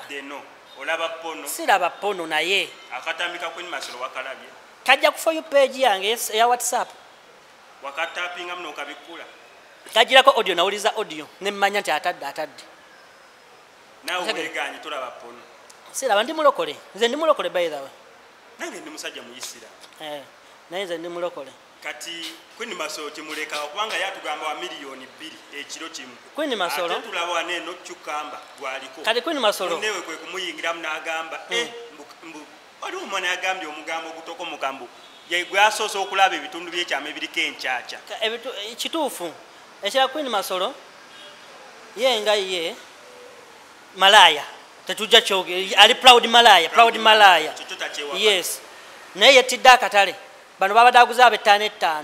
deno olaba pono siraba pono naye akatambika Queen Masolo wakalabye kajja ku for you page yange ya WhatsApp wakatapinga mno kabikula kajirako audio nawuliza audio nemmanya nti atadde nawe weganyi tulaba pono siraba ndi mulokole nze ndi mulokole by the way nange ndi musajja muyisira naye nze ndi mulokole kati Queen Masolo timuleka okubanga yatugamba wa miliyoni 2 ekiro kimu Queen Masolo ate tulaba waneno cukamba gwaliko kati Queen Masolo newe kwe kumuyingira munagamba waliwo omwana yagambye omugambo ogutoko mukambu gwe asoose okulaba ebitundu byekyama ebiriko encaca kituufu ekya Queen Masolo ye nga ye malaya tetujja kyoge ali proud malaya yes naye yetidde akatale bano babadde aguza abe 5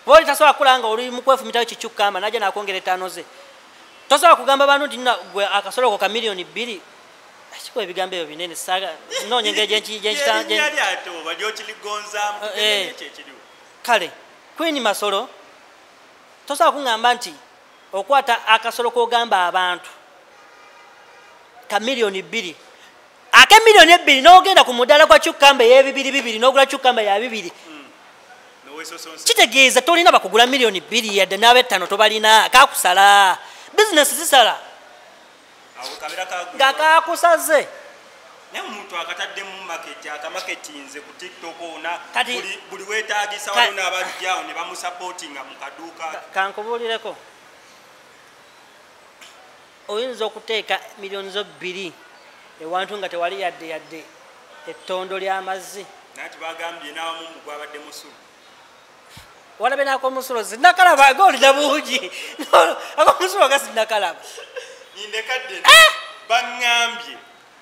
boli tasobola kulanga oli mukwefumitayo kikyukamba najja nakwongera 5 ze tosobola kugamba bantu nti gwe akasoloko ka miliyoni 2 kiko ebigambo ebyo binene saga nonye kale Queen Masolo tosobola kungamba nti okwata akasoloko ogamba abantu ka miliyoni 2 ake miliyoni 2 n'ogenda ku mudaala gwa cucumber y'ebibiri n'ogula cucumber ya 2 kitegeeza tolina bakugula miliyoni 2 yadde n'abe 5 tobalina kakusala bizinesi zisala nga kakusaze naye omuntu akataddemu maketi akamaketinze ku TikTok ona buli weetaagisa waliwo n'abajjawo ne bamusapootinga mu kaduuka kankubuulireko oyinza okuteeka miliyoni zo 2 ewantu nga tewali yadde ettondo ly'amazzi nati bagambye n'awamu gwabadde musulu walabe n'akomusolo sinakalaba ng'olina bungi akomusolo ga sinakalaba indekadde baŋŋambye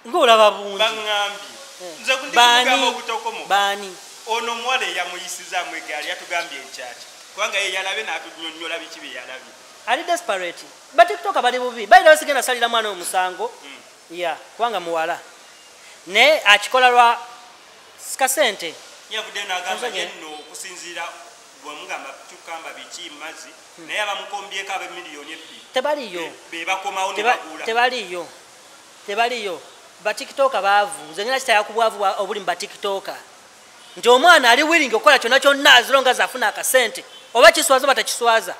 ng'olaba bungi baŋŋambye nze kundikugamba obutokomo baani ono omuwala eyamuyisizaamu egaali yatugambye enkyaki kubanga ye yalabe n'atunyonnyola biki bye yalabye ali desperate batiktoka bali bubi bayira basigenda salira mwana omusango ya kubanga muwala ne akikola lwa kasente yavudde n'agamba yenno okusinziira bwemugamba tukamba biki mazzi naye abamukombyeko ab'emiliyoni 2 tebaliyo bebakomawo nebagula tebaliyo batiktoka baavu nze ngena kitaya ku bwavu obuli mu batiktoka nti omwana ali willing okukola kyonna kyonna azilonga zaafuna akasente oba kiswaza batakiswaza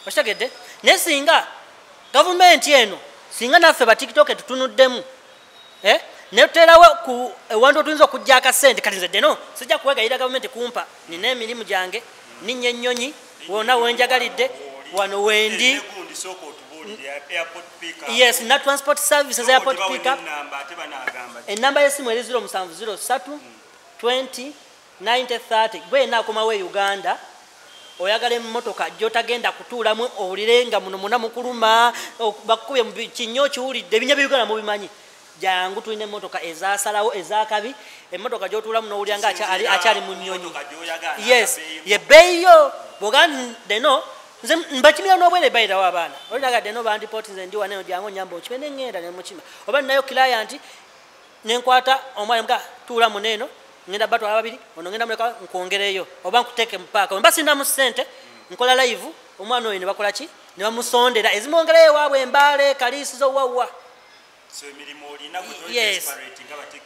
okitegedde naye singa gavumenti eno singa naffe batiktoka tutunuddemu netuterawo ku ewantu otuyinza okujja akasente kati nze deno sijja kuwegayira gavumenti kumpa nina emirimu gyange ninnya ennyonyi wonna wenjagalidde wano wendi yes na transport services airport pickup enamba y'essimu eri 0703 20 9030 gwe naakomawo e Uganda oyagala emmotoka gyotagenda kutuulamu owulire nga muno muna mukuluma bakubye mu kinyo kiwulidde ebinya by'Uganda mubimanyi jangu tulina emmotoka ezasalawo ezakabi emmotoka gyotuulamu n'owulira nga akyali mu nnyonyi yes yebbeeyo bwogandi deno nze mbakimira n'obwere bayirawo abaana olinaga deno bandipoti nze ndi waneyo jangu onyamba okibe neŋŋenda nemukima oba ninayo client nenkwata omwana mga tuula muneeno ngenda batwala babiri ono ngenda muleka nkwongereyo oba nkuteeke mupaaka mba sindamu ssente nkola live omwana oyo ne bakola ki ne bamusondera ezimwongereyo waabwe embaale kaliisizo wawa yes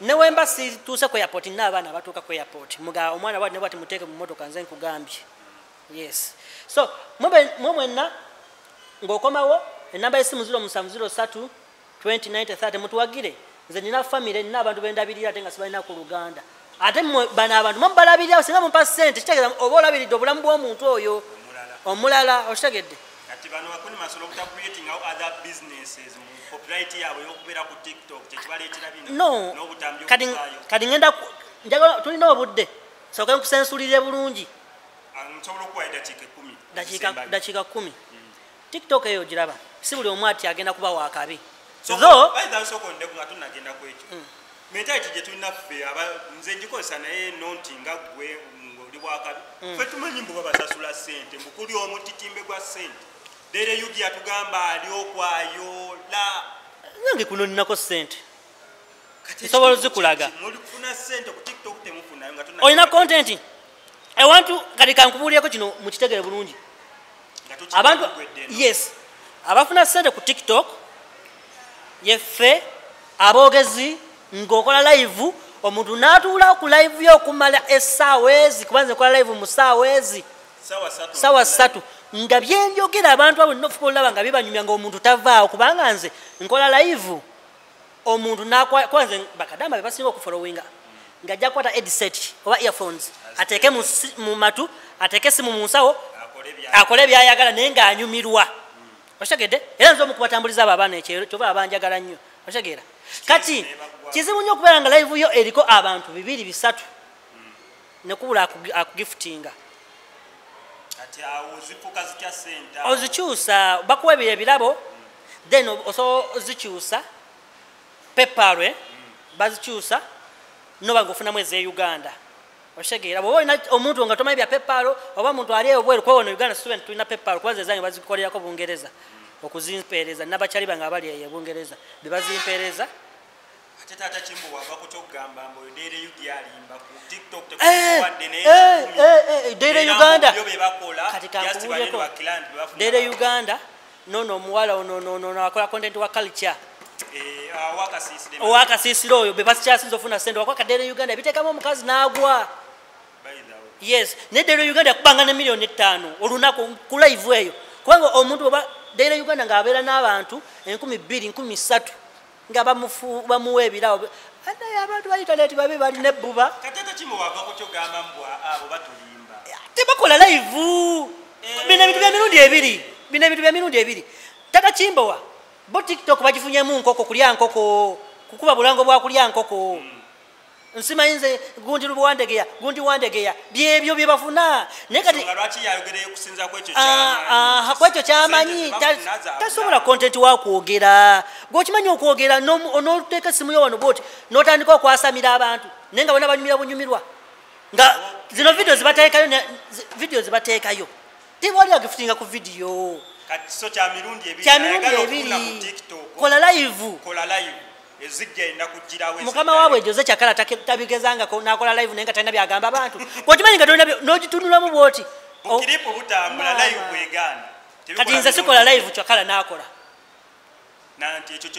newemba situuse ku airport nina abaana abatuuka ku airport muga omwana bwati ne bwati muteeke mu motoka nze nkugambye yes so mwemwenna ng'okomawo enamba y'essimu 0703 209030 mutuwagire nze nina famire nina abantu bendabirira ate nga sibalina ku Luganda ate bano abantu mubalabirira singa mumpa ssente kitegeeza oba olabiridde obulamu bw'omuntu oyo omulala okitegedde kati bano bakuni Masolo okuta creating other businesses popularity yaabwe y'okubeera ku TikTok tekibaleetera bino n'obutambi kati ngenda njagala tulina obudde sooke nkusensulire bulungi nsobola okuwa dakiika 10 TikTok eyo giraba si buli omu ati agenda kuba wakabi nga tunagenda ku ekyo mentality gye tulina ffe nze ngikozesa naye nonti nga gwe ng'oli bwakabi ffe tumanyi mbu babasasula ssente mbukuli omutitimbe gwa ssente Dere Yugi atugamba aliokwayo la nange kuno ninako ssente nsobola zikulaga mulifuna ssente ku TikTok temufuna nga tuna olina content ewantu kati kankubuulireko kino mukitegere bulungi abantu yes abafuna ssente ku TikTok yeffe aboogezi ng'okola live omuntu n'atuula ku live y'okumala essaawa ezi kubanze nkola live mu ssaawa ezi ssaawa 3 nga byenjogera abantu abo nofuba olaba nga bibanyumya ng'omuntu tavaawo kubanga nze nkola live omuntu nakwanze bakadamba be basinga okufollowinga ng'ajja kukwata headset oba earphones ateeke mu matu ateeke essimu mu nsawo akole byayagala naye ng'anyumirwa okitegedde era nze omukubatambuliza abo abaana ekyero kyova abanjagala nnyo okitegeera kati kizibu nnyo okubeera nga live yo eriko abantu 2 3 nekubula akugifutinga ozikyusa bakuwa ebirabo then osobola ozikyusa pepalwe bazikyusa noba ngaofunamu eze Uganda okitegeera bwoba olina omuntu nga tomanyi bya pepalo oba omuntu ali obweru kwewona Uganda student tulina pepalo kubanza ezange bazikolerako Bungereza okuzimpeereza nabakyali bange abali eyo Bungereza bebazimpeereza ate taata Kimbo wava kutogamba mbu Dere Yugi alimba ku TikTok tekuwadde ne Dere Uganda byo bebakola kati kankubuuleko Dere Uganda nono omuwala ono akola content wa culture owakasiisiro oyo bebakyasinza ofuna ssente wakwaka Dere Uganda ebiteekamu omukazi n'agwa yes ne Dere Uganda yakubanga ne miliyoni 5 olunaku ku live eyo kubanga omuntu oba Dere Uganda ng'abeera n'abantu 2,000 3,000 nga bamuwa ebirawo naye abantu bayitaleti babe balina ebbuba katata Kimbo wava kukyogamba mbwa abo batulimba tebakola live bino ebintu bya mirundi ebiri tata Kimbo bo TikTok bagifunyemu nkoko kulya nkoko kukuba bulango bwa kulya nkoko nsimanyize gundi luwandegeya gundi wandegeya byebyo byebafuna naye kati lwaki yayogereyo okusinza kwekyo kyamanyi tasobola content wakwogera gweokimanyi okwogera n'oteeka essimu yo wano bwoti n'otandika okwasamira abantu naye nga bona banyumira bunyumirwa nga zino vidiyo zibateekayo tibali agifutinga ku vidiyo so kya mirundi ebiri kola live mukama waabwe Jose Kyakala tabigezanga nakola live naye nga talina byagamba abantu gwekimanyi nga tolina n'ogitunulamu bwoti kati nze sikola live Kyakala nakola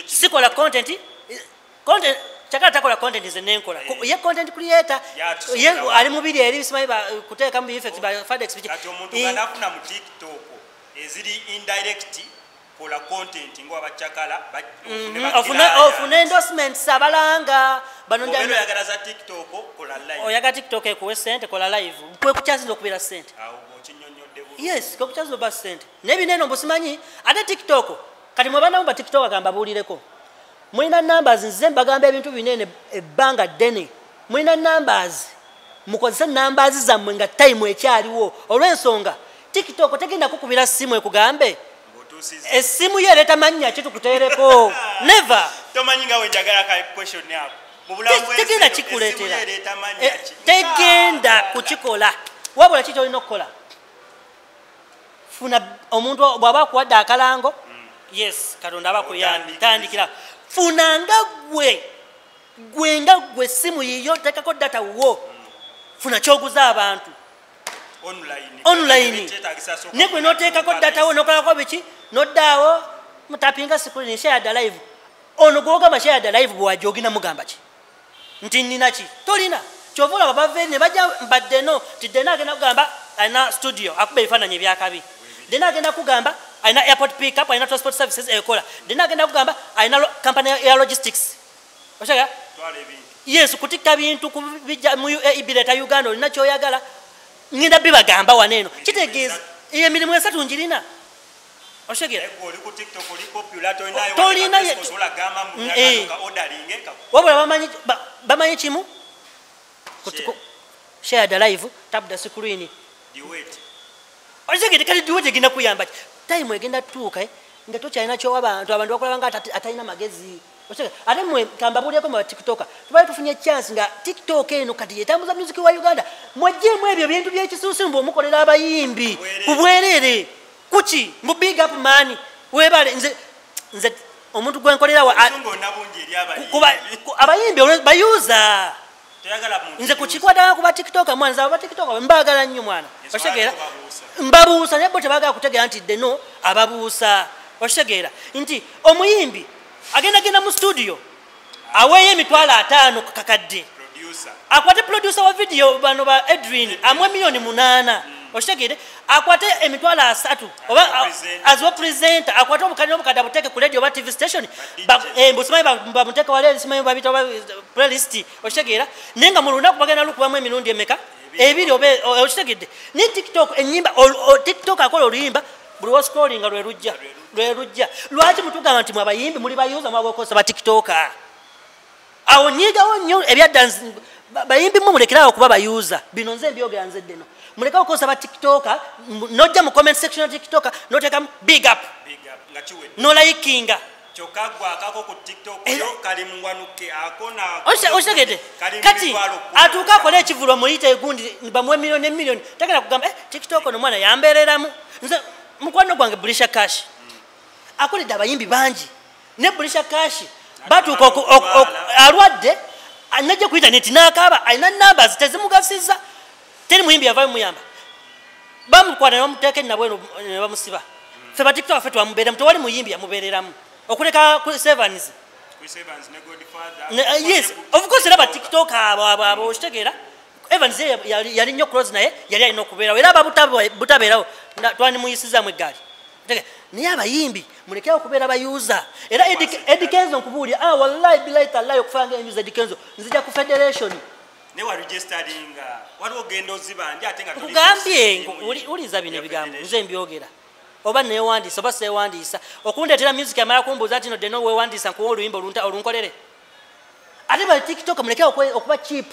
sikola content Kyakala takola content nze nenkola ye content creator ye ali mubiri eri bisimanyi kuteekamu effects by fadex kati omuntu ganafuna mu TikTok eziri indirect kola content ngo abakyakala ofuna endorsements abalanga banonjalo yagala za TikTok kola live oyaga TikTok ekuwe sente kola live kwe kuchazinza okubira sente okinyonyodde yes kwe kuchazinza ba sente nebineno mbosimanyi ate TikTok kati mwe bana mba TikTok agamba bulireko mwina numbers nze mbagamba ebintu binene ebbanga ddene mwina numbers mukozesa numbers zammwe nga time ekyaliwo olw'ensonga TikTok tegenda kukubira simu ekugambe esimu ye leta manya kitu kutereko never tomanyi nga wenjagala ka question yako mubulamu tegenda kikuletera tegenda kukikola wabula kito olina okukola funa omuntu bwaba kuwadde akalango yes Katonda abakuyambi tandikira funanga gwe simu yiyo tekako data wo funa kyoguza abantu online negwe noteekako data wo nokolako biki noddaawo mutapinga screen shared live ono gwogamba shared live bwajja ogina mugamba ki nti nina ki tolina kyovola babaveri ne bajja mbaddeno ti dena agenda kugamba alina studio akuba ebifaananyi ebyakabi dena agenda kugamba alina airport pickup alina transport services ekola dena agenda kugamba alina company ya logistics oshaga yes kutikka bintu kubijja mu EBIPYA Uganda olina kyoyagala ngenda bibagamba waneno kitegeeza emirimu esatu njirina oshegera tolina wabula bamanyi kimu shared live tap the screen oshegera kati diwete gina kuyamba time egenda tuuka nga tokyalina kyowa abantu bakola nga atalina magezi ate mwe kamba bulieko mu TikTok tubale tufunye chance nga TikTok eno kati yetambuza music wa Uganda mwajjemu ebyo bintu by'ekisunsumbu omukolera abayimbi kubwerere kuki mu big up man webale nze omuntu gwenkolera abayimbi bayuza nze kukikwata kuba TikTok mwana aba TikTok mbagala nnyo mwana oshegeera mbabuusa naye bo tebagala kutegeera nti deno ababuusa oshegeera nti omuyimbi agenda mu studio aweeye emitwalo 5 kakadde akwate producer wa video bano ba Edwin amwe $8,000,000 oshegere akwate emitwalo 3 oba as a presenter akwate obukadde abuteke ku radio ba TV station mbosimayi bamuteka wale simayi babita playlist oshegera nenga mu lunaku bagenda lukubamu emirundi emeka ebiri oshegedde ni TikTok enyimba TikTok akola oluyimba buli wa scrolling lwe rujja lwaki mutugamba nti mwabayimbi muli bayuza mwabokosa ba TikTok awo nyigawo nnyo ebya dance bayimbi mulekerawo okuba bayuza bino nze mbyogera nze ddeno mulekawo okukosa ba TikTok nojja mu comment section ya TikTok noteka big up no likinga chokagwa akako ku TikTok yo kali mwanuke akona oshegede kati atuka kola ekivulo muyite egundi bamwe million takera kugamba TikTok no mwana yambereramu nze mukwano gwange bulisha cash akoleda abayimbi bangi ne bulisha cash batuka alwadde anaje ku internet nakaba aina numbers tezimugasiza teri muyimbi yavayo muyamba bamukwana bamuteke nabweno bamusiba fe ba TikTok afetwa mubere mtowali muyimbi yamubereramu okuleka ku sevens ne Godfather yes of course laba TikTok abo oshtegera Evans yali nnyo close naye yali alina okubeerawo era ababutaberawo twani muyisiza mwe gali naye abayimbi mulekera okubeera bayuza era edikenzo nkubuulya wallahi billahi tallahi okufanga emyuza edikenzo nzija ku federation ne wa registering wali ogenda ozibanje ate nga tugambye uliza bino ebigambo nze mbyogera oba newandiisa oba sewandiisa okundeetera music amala kumbuuza ati no deno wewandiisa nkuwa oluyimba olunkolere ate ba TikTok muleke okuba cheap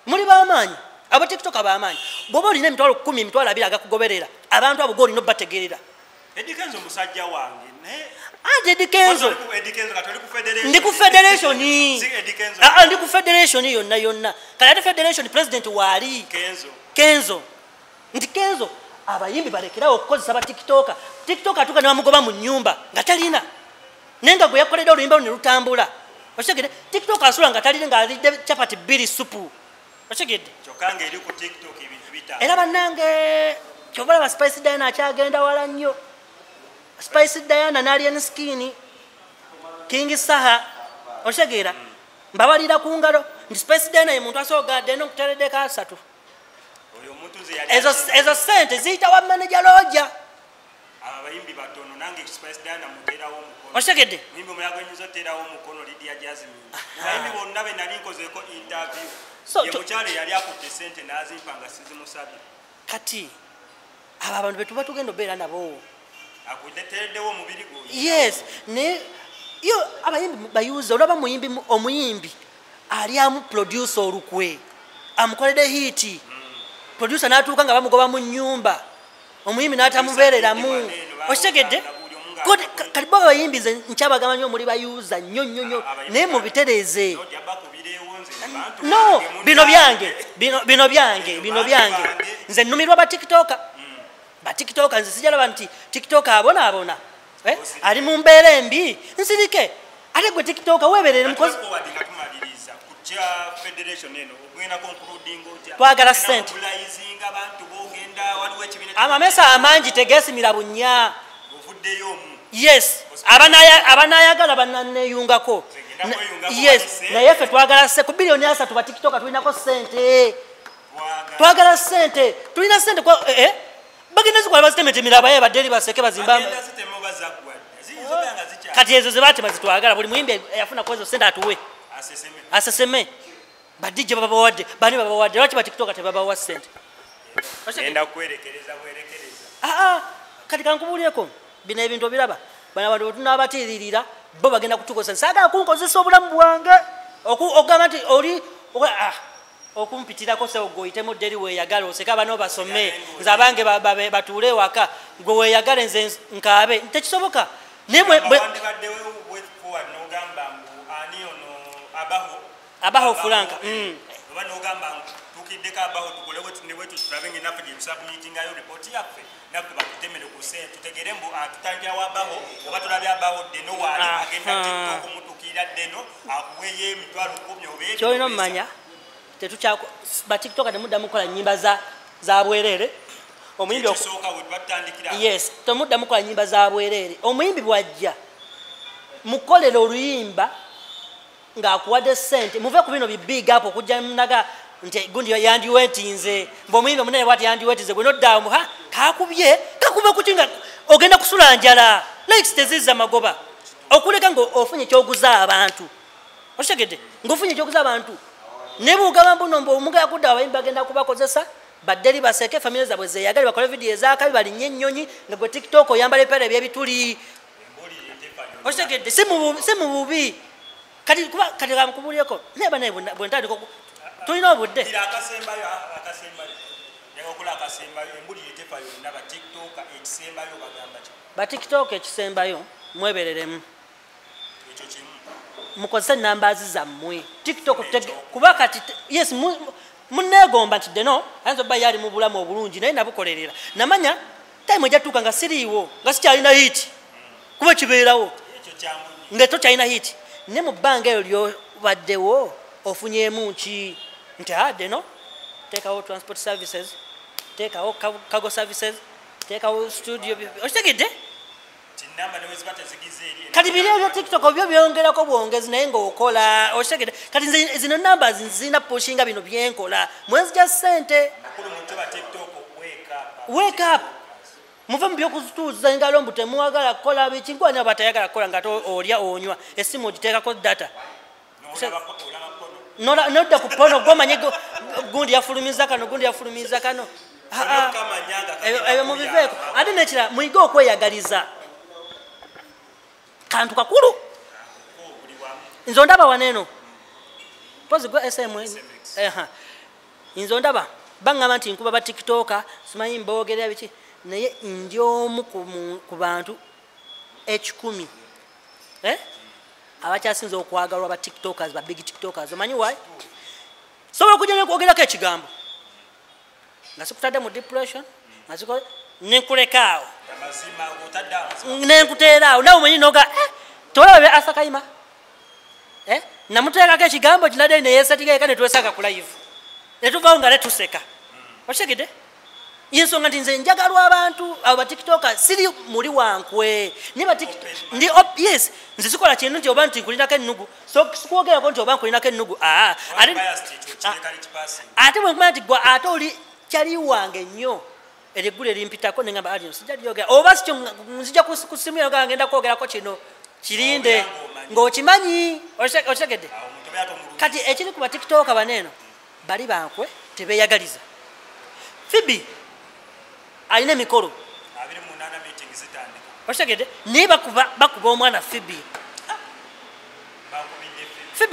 muli bamaanyi abo TikTok abamaanyi bwoba olina emitwalo 10 emitwalo 2 agakugoberera abantu abo goli no bategerera Edikenzo musajja wange ne Edikenzo ndi ku federation ndi ku federation yonna kale ate federation president wali Kenzo ndi Kenzo abayimbi balekerawo okukozesa ba TikTok atuka ne bamugoba mu nyumba nga talina nenga gwe yakoledde oluyimba ne lutambula oshegede TikTok asula nga talina nga alidde chapati 2 supu oshegede chokange eri ku TikTok ebintu bita era bannange kyobala ba Spice Diana akyagenda wala nnyo Spice Diana na alien skin King Saha oshegera mbabalira ku ngalo ndi Spice Diana ye muntu asogadde no kuteredeka 3 oyo muntu ze yali ezo sente ziyita wa manager loja abayimbi batono nange Spice Diana muterawo mukono oshegede nimbe muyago nyizo terawo mukono Lydia Jasmine abayimbi bonna be nali nkozeko interview ye mukyale yali akutte sente nazimpanga sizimusabye kati aba abantu betuba tugendo bera nabo akuleteredewo mubiri go yes ne yo abayimbi bayuza olaba muyimbi omuyimbi ali amu producer olukwe amukolede hiti producer natuka nga bamugoba mu nyumba omuyimbi natamuberera mu oshegede kalibo abayimbi nze nkyabagamba nnyo muri bayuza nnyo naye mubitereze no bino byange nze nnumirwa ba TikTok nze sijala banti TikTok abona ali mu mbeera embi nsirike ate gwe TikTok weberere mukozi twagala sente amamesa amangi tegesimira bunya yes abanayagala bananeyungako yes naye ffe twagala se ku bilioni 3 ba TikTok tulinako sente twagala sente tulina sente kwa bagenda zikwa bazitemete miraba ye badeli baseke bazimba kati ezo zebate bazitwagala buli muyimbi yafuna kwezo sente atuwe aseseme badije baba wadde bani baba wadde lwaki ba TikTok te baba wa sente enda kwerekereza kati kankubuliyeko bino ebintu biraba bana bantu tunabatilirira bo bagenda kutukosa saga kunkozesa obulamu bwange okugamba nti oli okumpitirako se ogoyitemu deri weyagala oseka bano basome nze abange batuule waka gwe weyagala nze nkaabe tekisoboka abaho fulanka tukideka abaho tukolewe tunewetu turabenga nafu je submitting ayo report yafe nafu bakutemere kuse tutegere mbu atutanja wabaho oba tulabe abaho deno wali agenda TikTok mutukira deno akuweye mitwalo 10 obe kyo ino manya tetuchako ba TikTok temuda mukola nyimba za bwerere omuyimbi okusoka webatandikira yes temuda mukola nyimba za bwerere omuyimbi bwajja mukolero oluyimba nga akuwade sente muve ku bino big up okujja naga nti gundi yandi wetinze mbomuyimbi munene bwati yandi wetinze gwe nodda mu kakubye kukinga ogenda kusula njala likes teziza magoba okuleka ngo ofunye kyoguza abantu oshegede ngofunye kyoguza abantu nebugaba mbuno mbo omuga yakudda abayimbi agenda kubakozesa badeli baseke family zabwe zeyagali bakole video ezakabi bali nyennyonyi nga gwe TikTok oyambale pale byebituli oshegede simu bubi kati kamukubuliyeko neba naye bwentandiko tulina obudde akasembayo yakokula akasembayo embuli yetefayo ndaba TikTok ekisembayo bagamba ki ba TikTok ekisembayo mwebereremu ekyo kimu mukozesa numbers zammwe TikTok kuba kati yes munegomba nti deno ayinza obba yali mu bulamu obulungi naye nabukolerera namanya time ejatuuka nga siriiwo nga sikyalina hit kuba kibeerawo nga tokyalina hit ne mu bbanga eyo lyobaddewo ofunyemu ki nti deno teekawo transport services teekawo cargo services teekawo studio okitegedde kati biri ebyo TikTok byo byongerako bwongezi naye ng'okola okitegedde kati zino numbers nzina pushinga bino byenkola mwezi gya ssente wake up muve mu byokutuuza engalo mbu temuwagala kukola bikinkwanya batayagala kukola nga olya onywa essimu ogiteekako data nodda ku pono gwomanye gundi yafulumiza kano gundi yafulumiza kano ebyo mubiveeko ate nekira muyige okweyagaliza kantu kakulu nze ondaba waneeno pozi gwa SMS inzo ndaba bangamba nti nkuba ba TikToker simanyi mbogerera biki naye ndi omu ku bantu 10 abakyasinze okwagalwa ba TikTokers ba big TikTokers omanyi why sobola kujja nekwogerako ekigambo nga sikutadde mu depression nga nenkulekaawo nenkuteeraawo nawe mwenyi noga tolaba bya asakayima namuteekako ekigambo kinadde neyeesatigaeka netwesanga ku live netuvaawo nga netuseka okitegedde yensonga nti nze njagalwa abantu abo batiktoka siri muli wankwe yes nze sikola kintu nti oba nti nkulinako ennugu sikwogerako nti oba nkulinako ennugu ate bwenkumanya nti gwe ate oli kyali wange nnyo eryeggulo erimpitako neŋamba ali sijja lyogera oba sikyo nzija ku simu yange ngenda kwogerako kino kirinde ng'okimanyi okitegedde kati ekiri ku batiktoka baneeno bali bankwe tebeeyagaliza Fibi alina emikolo okitegedde naye bakuba omwana Fibi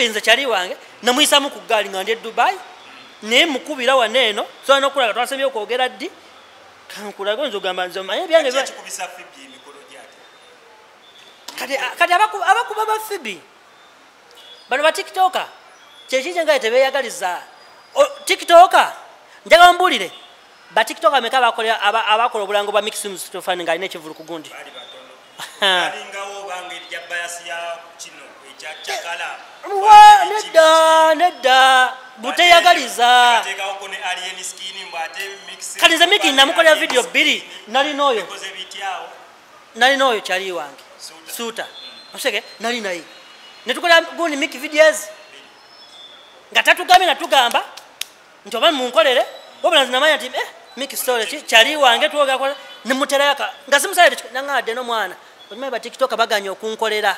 nze kyali wange namuyisaamu ku ggaali nga ndi e Dubai naye mukubira waneeno sobola n'okulaga twasembye okwogera ddi kankulaga nze ogamba nze omanyi ebyange kati abakuba ba Fibi bano ba TikToker kyekije nga tebeeyagaliza TikToker njagala mbuulire ba TikToker ameka abakola obulango bwa mixing stofani nga alina ekivulu ku gundi nedda buteyagaliza kati nze miki namukolera video 2 nalina oyo kyali wange suuta osege nali naye netukola gundi miki videos nga tatugambe natugamba nti oba munkolere wabula nze namanya nti miki story kyali wange tuwogakola nemuterayaka nga simusale nangadde n'omwana okimanyi ba TikToker baganye okunkolera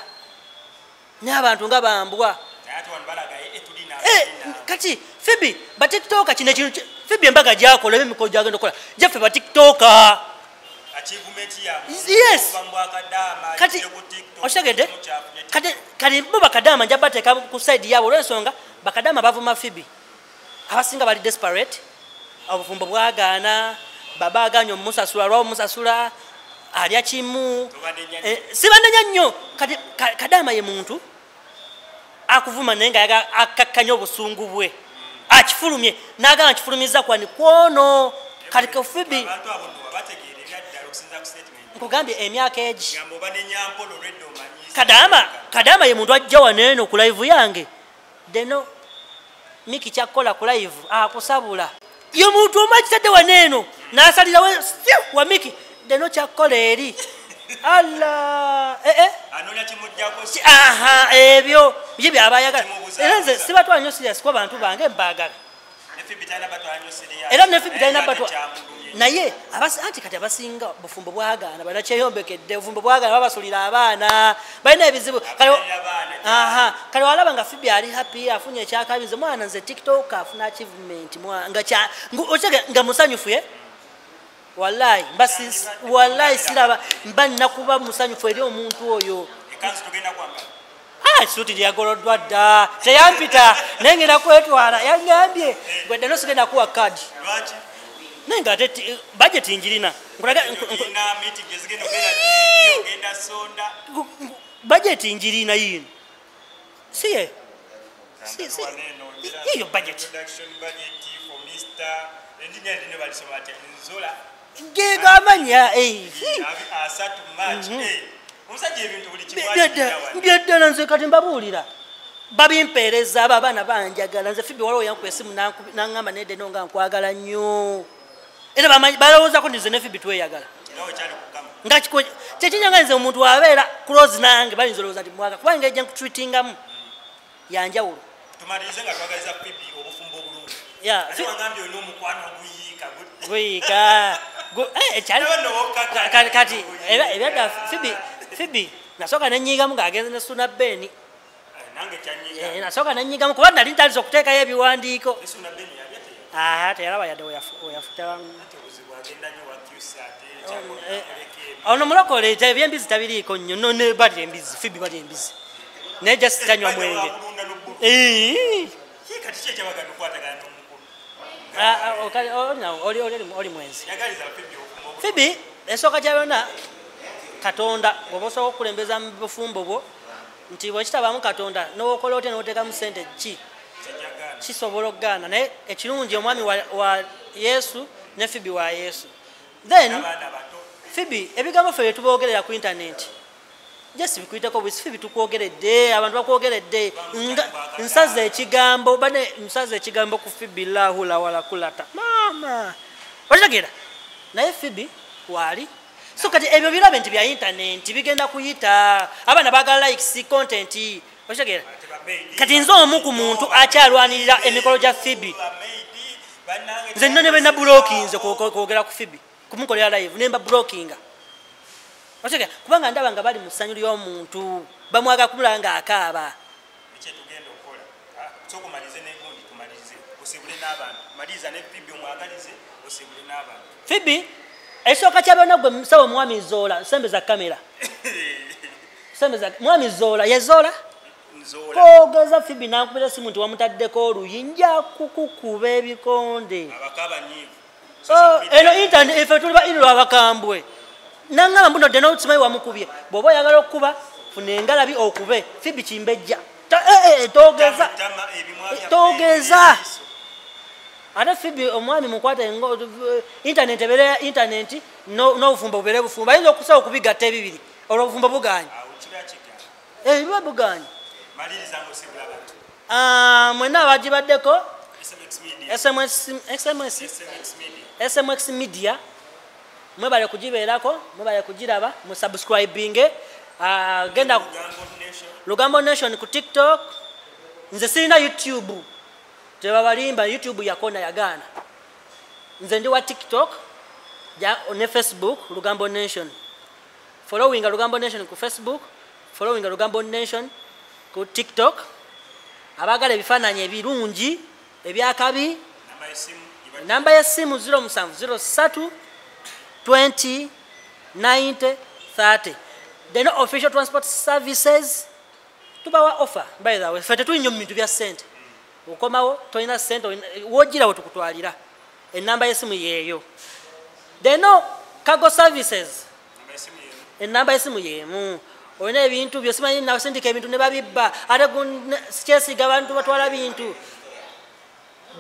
n'abantu nga bambwa kati Fibi ba TikToker kino ekintu Fibi embaga gyakola emikolo gyagenda okukola gyaffe ba TikToker yes kati okitegedde kati bo bakadaama nja bateeka ku side yaabo olw'ensonga bakadaama bavuma Fibi abasinga bali desperate obufumbo bwagaana baba aganye omusasula lwa omusasula alya kimu sibandanya nnyo kati kadaama ye muntu akuvuma naye nga akakkanya obusungu bwe akifulumye n'agamba nkifulumiza kwani kwono kati ke Fibi nkugambye emyaka egi kadaama ye muntu ajja waneeno ku live yange deno miki kyakukola ku live akusabula ye muntu omu akitadde waneeno n'asalirawo wa miki deno kyakukola eri Allah ebyo bye byabayagala era nze sibatwala nnyo serious kuba bantu bange mbaagala era ne Fibi talina batwa naye anti kati abasinga bufumbo bwagaana banakyeyombekedde bufumbo bwagaana babasulira abaana balina ebizibu kale walaba nga Fibi ali happy afunye ekyakabize mwana nze TikTok afuna achievement nga musanyufu ye wallahi siraba mba nakuba musanyufu eri omuntu oyo suuti lyagoloddwa dda teyampita naye ngenda kwetwala yangambye gwedde nosigenda kuwa kadi naye nga ate bajeti njirina bajeti njirina yino siye iyo bajeti gegamanya byaddala nze kati mbabuulira babimpeereza abo abaana banjagala nze Fibi waliwo yankuba esimu naŋŋamba nedde no nga nkwagala nnyo era balowoozako nti nze ne Fibi tweyagala nga kyekinyanga nze omuntu wabeera close nange bayinza olowooza nti mwagala kuba engeri gye nkutwitingamu yanjawulo guyiika kati ebyadda Fibi nasooka nenyigamu ng'agenze ne Suna Beni nasooka nenyigamu kuba nali ntandise okuteekayo ebiwandiiko teyalaba yadde weyafuta ono mulokole ebyembizi tabiriiko nnyo none bali embizi Fibi bali embizi naye just tanywa mwenge kati kye kyabagana okukwatagana n'omukulu oli mwenzi yagaliza Phoebe okufumba Phoebe esooka kya byonna Katonda bw'oba osobola okukulembeza mu bufumbo bwo nti bwekitabamu Katonda n'okola otya n'oteekamu ssente kisobola okugaana naye ekirungi omwami wa Yesu ne Phoebe wa Yesu then Phoebe ebigambo ffe byetubogerera ku intaneti just bikuyiteko bwisi Phoebe tukwogeredde abantu bakwogeredde nsaze ekigambo ku Phoebe lahula wala kulata mama okitegeera naye Phoebe wali so kati ebyo birabe nti bya intaneti bigenda kuyita abaana bagala likes content okitegeera kati nze omu ku muntu akyalwanirira emikolo gya Phoebe nze nno ne bena blockinze kwogera ku Phoebe kumukolera live nemba blockinga okitegeera kubanga ndaba nga bali mu ssanyu ly'omuntu bamwaga kumulaba ng'akaaba ekyetugenda okukola sokumalize negundi tumalize osibule n'abantu maliza ne Phoebe omwagalize osibule n'abantu Phoebe ekisooka kyabona gwe musawo mwami Zola sembeza kamera sembeza mwami Zola yezola kogeza Phoebe nakubira simu nti wamutaddeko oluyinja kukukuba ebikonde abakaba nyivu eno internet ife tuli ba ino abakambwe nangamba mbuno deno utsimayi wamukubye bwoba oyagala okuba funa engalabi okube Phoebe kimbejja togeza ate Phoebe omwami mukwata internet ebere internet n'obufumbo bubere bufumbo ayinza okusobola okubigatta ebibiri olwo obufumbo buganye biba buganye mwena abagibaddeko SMX Media mwebale kugibeerako mwebale kugiraba musubscribinge genda Lugambo Nation ku TikTok nze sirina YouTube tebabalimba YouTube yakona yagaana nze ndi wa TikTok ne Facebook Lugambo Nation following Lugambo Nation ku Facebook following Lugambo Nation ku TikTok abagala ebifaananyi ebirungi ebyakabi namba y'essimu 0703 20 90 30 then official transport services tubawa offer by the way fete tuinyo mu bintu bya sente ukomawo toina sente wojira wotukutwalira enamba y'essimu yeyo then cargo services enamba y'essimu yemu oyina ebintu byosimanyi nawe sindika ebintu ne babibba ate sikyesiga abantu batwala bintu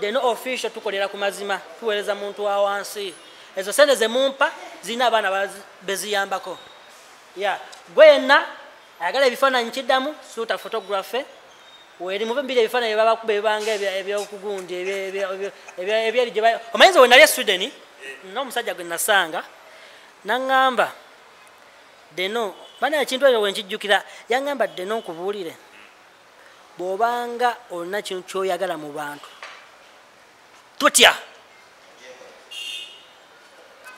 then official tukolera ku mazima tuweereza muntu wa wansi ezo sente ze mumpa zina abaana beziyambako gwena ayagala ebifaananyi kiddamu suuta photography weri mube mbiri ebifaananyi byebabakuba ebibanga ebyokugundi ebyeri gye omanyiza we nali e Sweden n'omusajja gwe nasanga naŋŋamba deno bana ekintu ekyo wenkijjukira yaŋŋamba deno nkubuulire bw'obanga olina kintu kyoyagala mu bantu tutya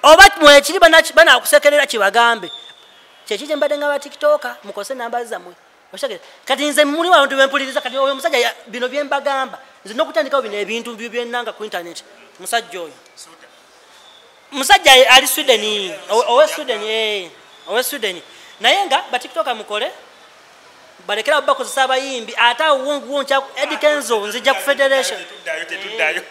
oba mwekiri banaakusekerera kibagambe kyeki kye mbadde nga ba TikToka mukose namba zammwe kati nze muli abantu bempuliriza kati oyo omusajja bino bye mbagamba nze n'okutandikawo bino ebintu byennanga ku internet musajja oyo musajja ali Sweden owe Sweden naye nga ba TikToka mukole balekera bakozesa abayimbi ate awo nkya Eddie Kenzo nzija ku Federation tetuddayo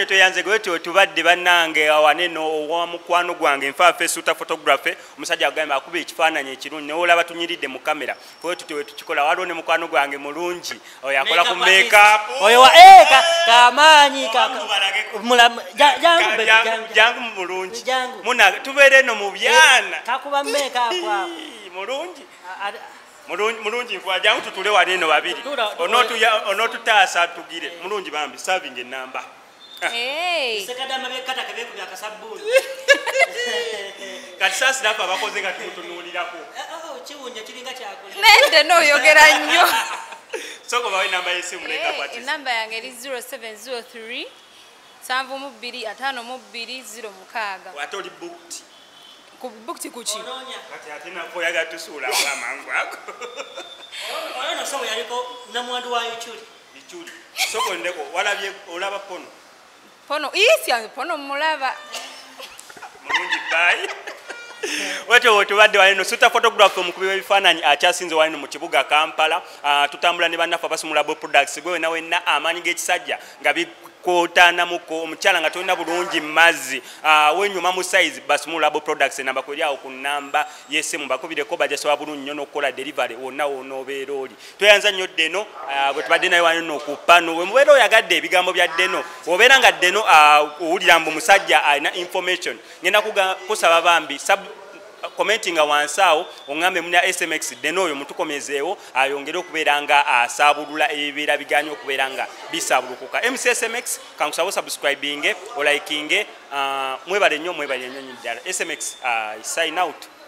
tuyanze gwe tubadde bannange awane owa mukwano gwange nfaafe suuta photography omusajja agamba akuba ekifaananyi ekirungi neolaba tunyiridde mu kamera kwe tutewe tukikola waliwo ne mukwano gwange mulungi oyo akola ku makeup oyo kamaanyi jangu mulungi muna tubeere no mu byana kakuba makeup mulungi nfa jangu tutule wali eno babiri onotutaasa tugire mulungi bambi serving enamba kati saasi nafe abakoze nga tumutunuulirako nende n'oyogera nnyo soko bawe enamba y'essimu enamba yange eri 0703 72520 ate oli booked bukti kuki kati ate nako yaga tusuula amangu ako ono sawo yaliko namwandu wayo ichuli soko ndeko walabye olaba pono isya pono mulaba mulungi bye Wacho tubadde wano suta photograph omukubi w'ebifaananyi akyasinze wano mu kibuga Kampala. Tutambula ne bannaffe Basumulabo Products gwe na wenna amaanyi g'ekisajja nga bikotana muko omukyala nga tolina bulungi mazzi wenyuma mu size Basumulabo Products namba kweri awo ku namba yesimu bakubireko bajasoba bulungi nnyo n'okukola delivery wonna wonoobeera oli. Tweyanza nnyo Deno bwe tubadde naye wano ku pano we mubeera oyagadde ebigambo bya Deno obeera nga Deno owulira mbu musajja alina information ngenda kusaba bambi commenting wansi awo ongambe muna SMX Deno oyo mutukomezeewo ayongere okubeera nga asaabulula ebibeera biganye okubeera nga bisaabulukuka. SMX kankusaba subscribing olikinge mwebale nnyo ddala. SMX sign out.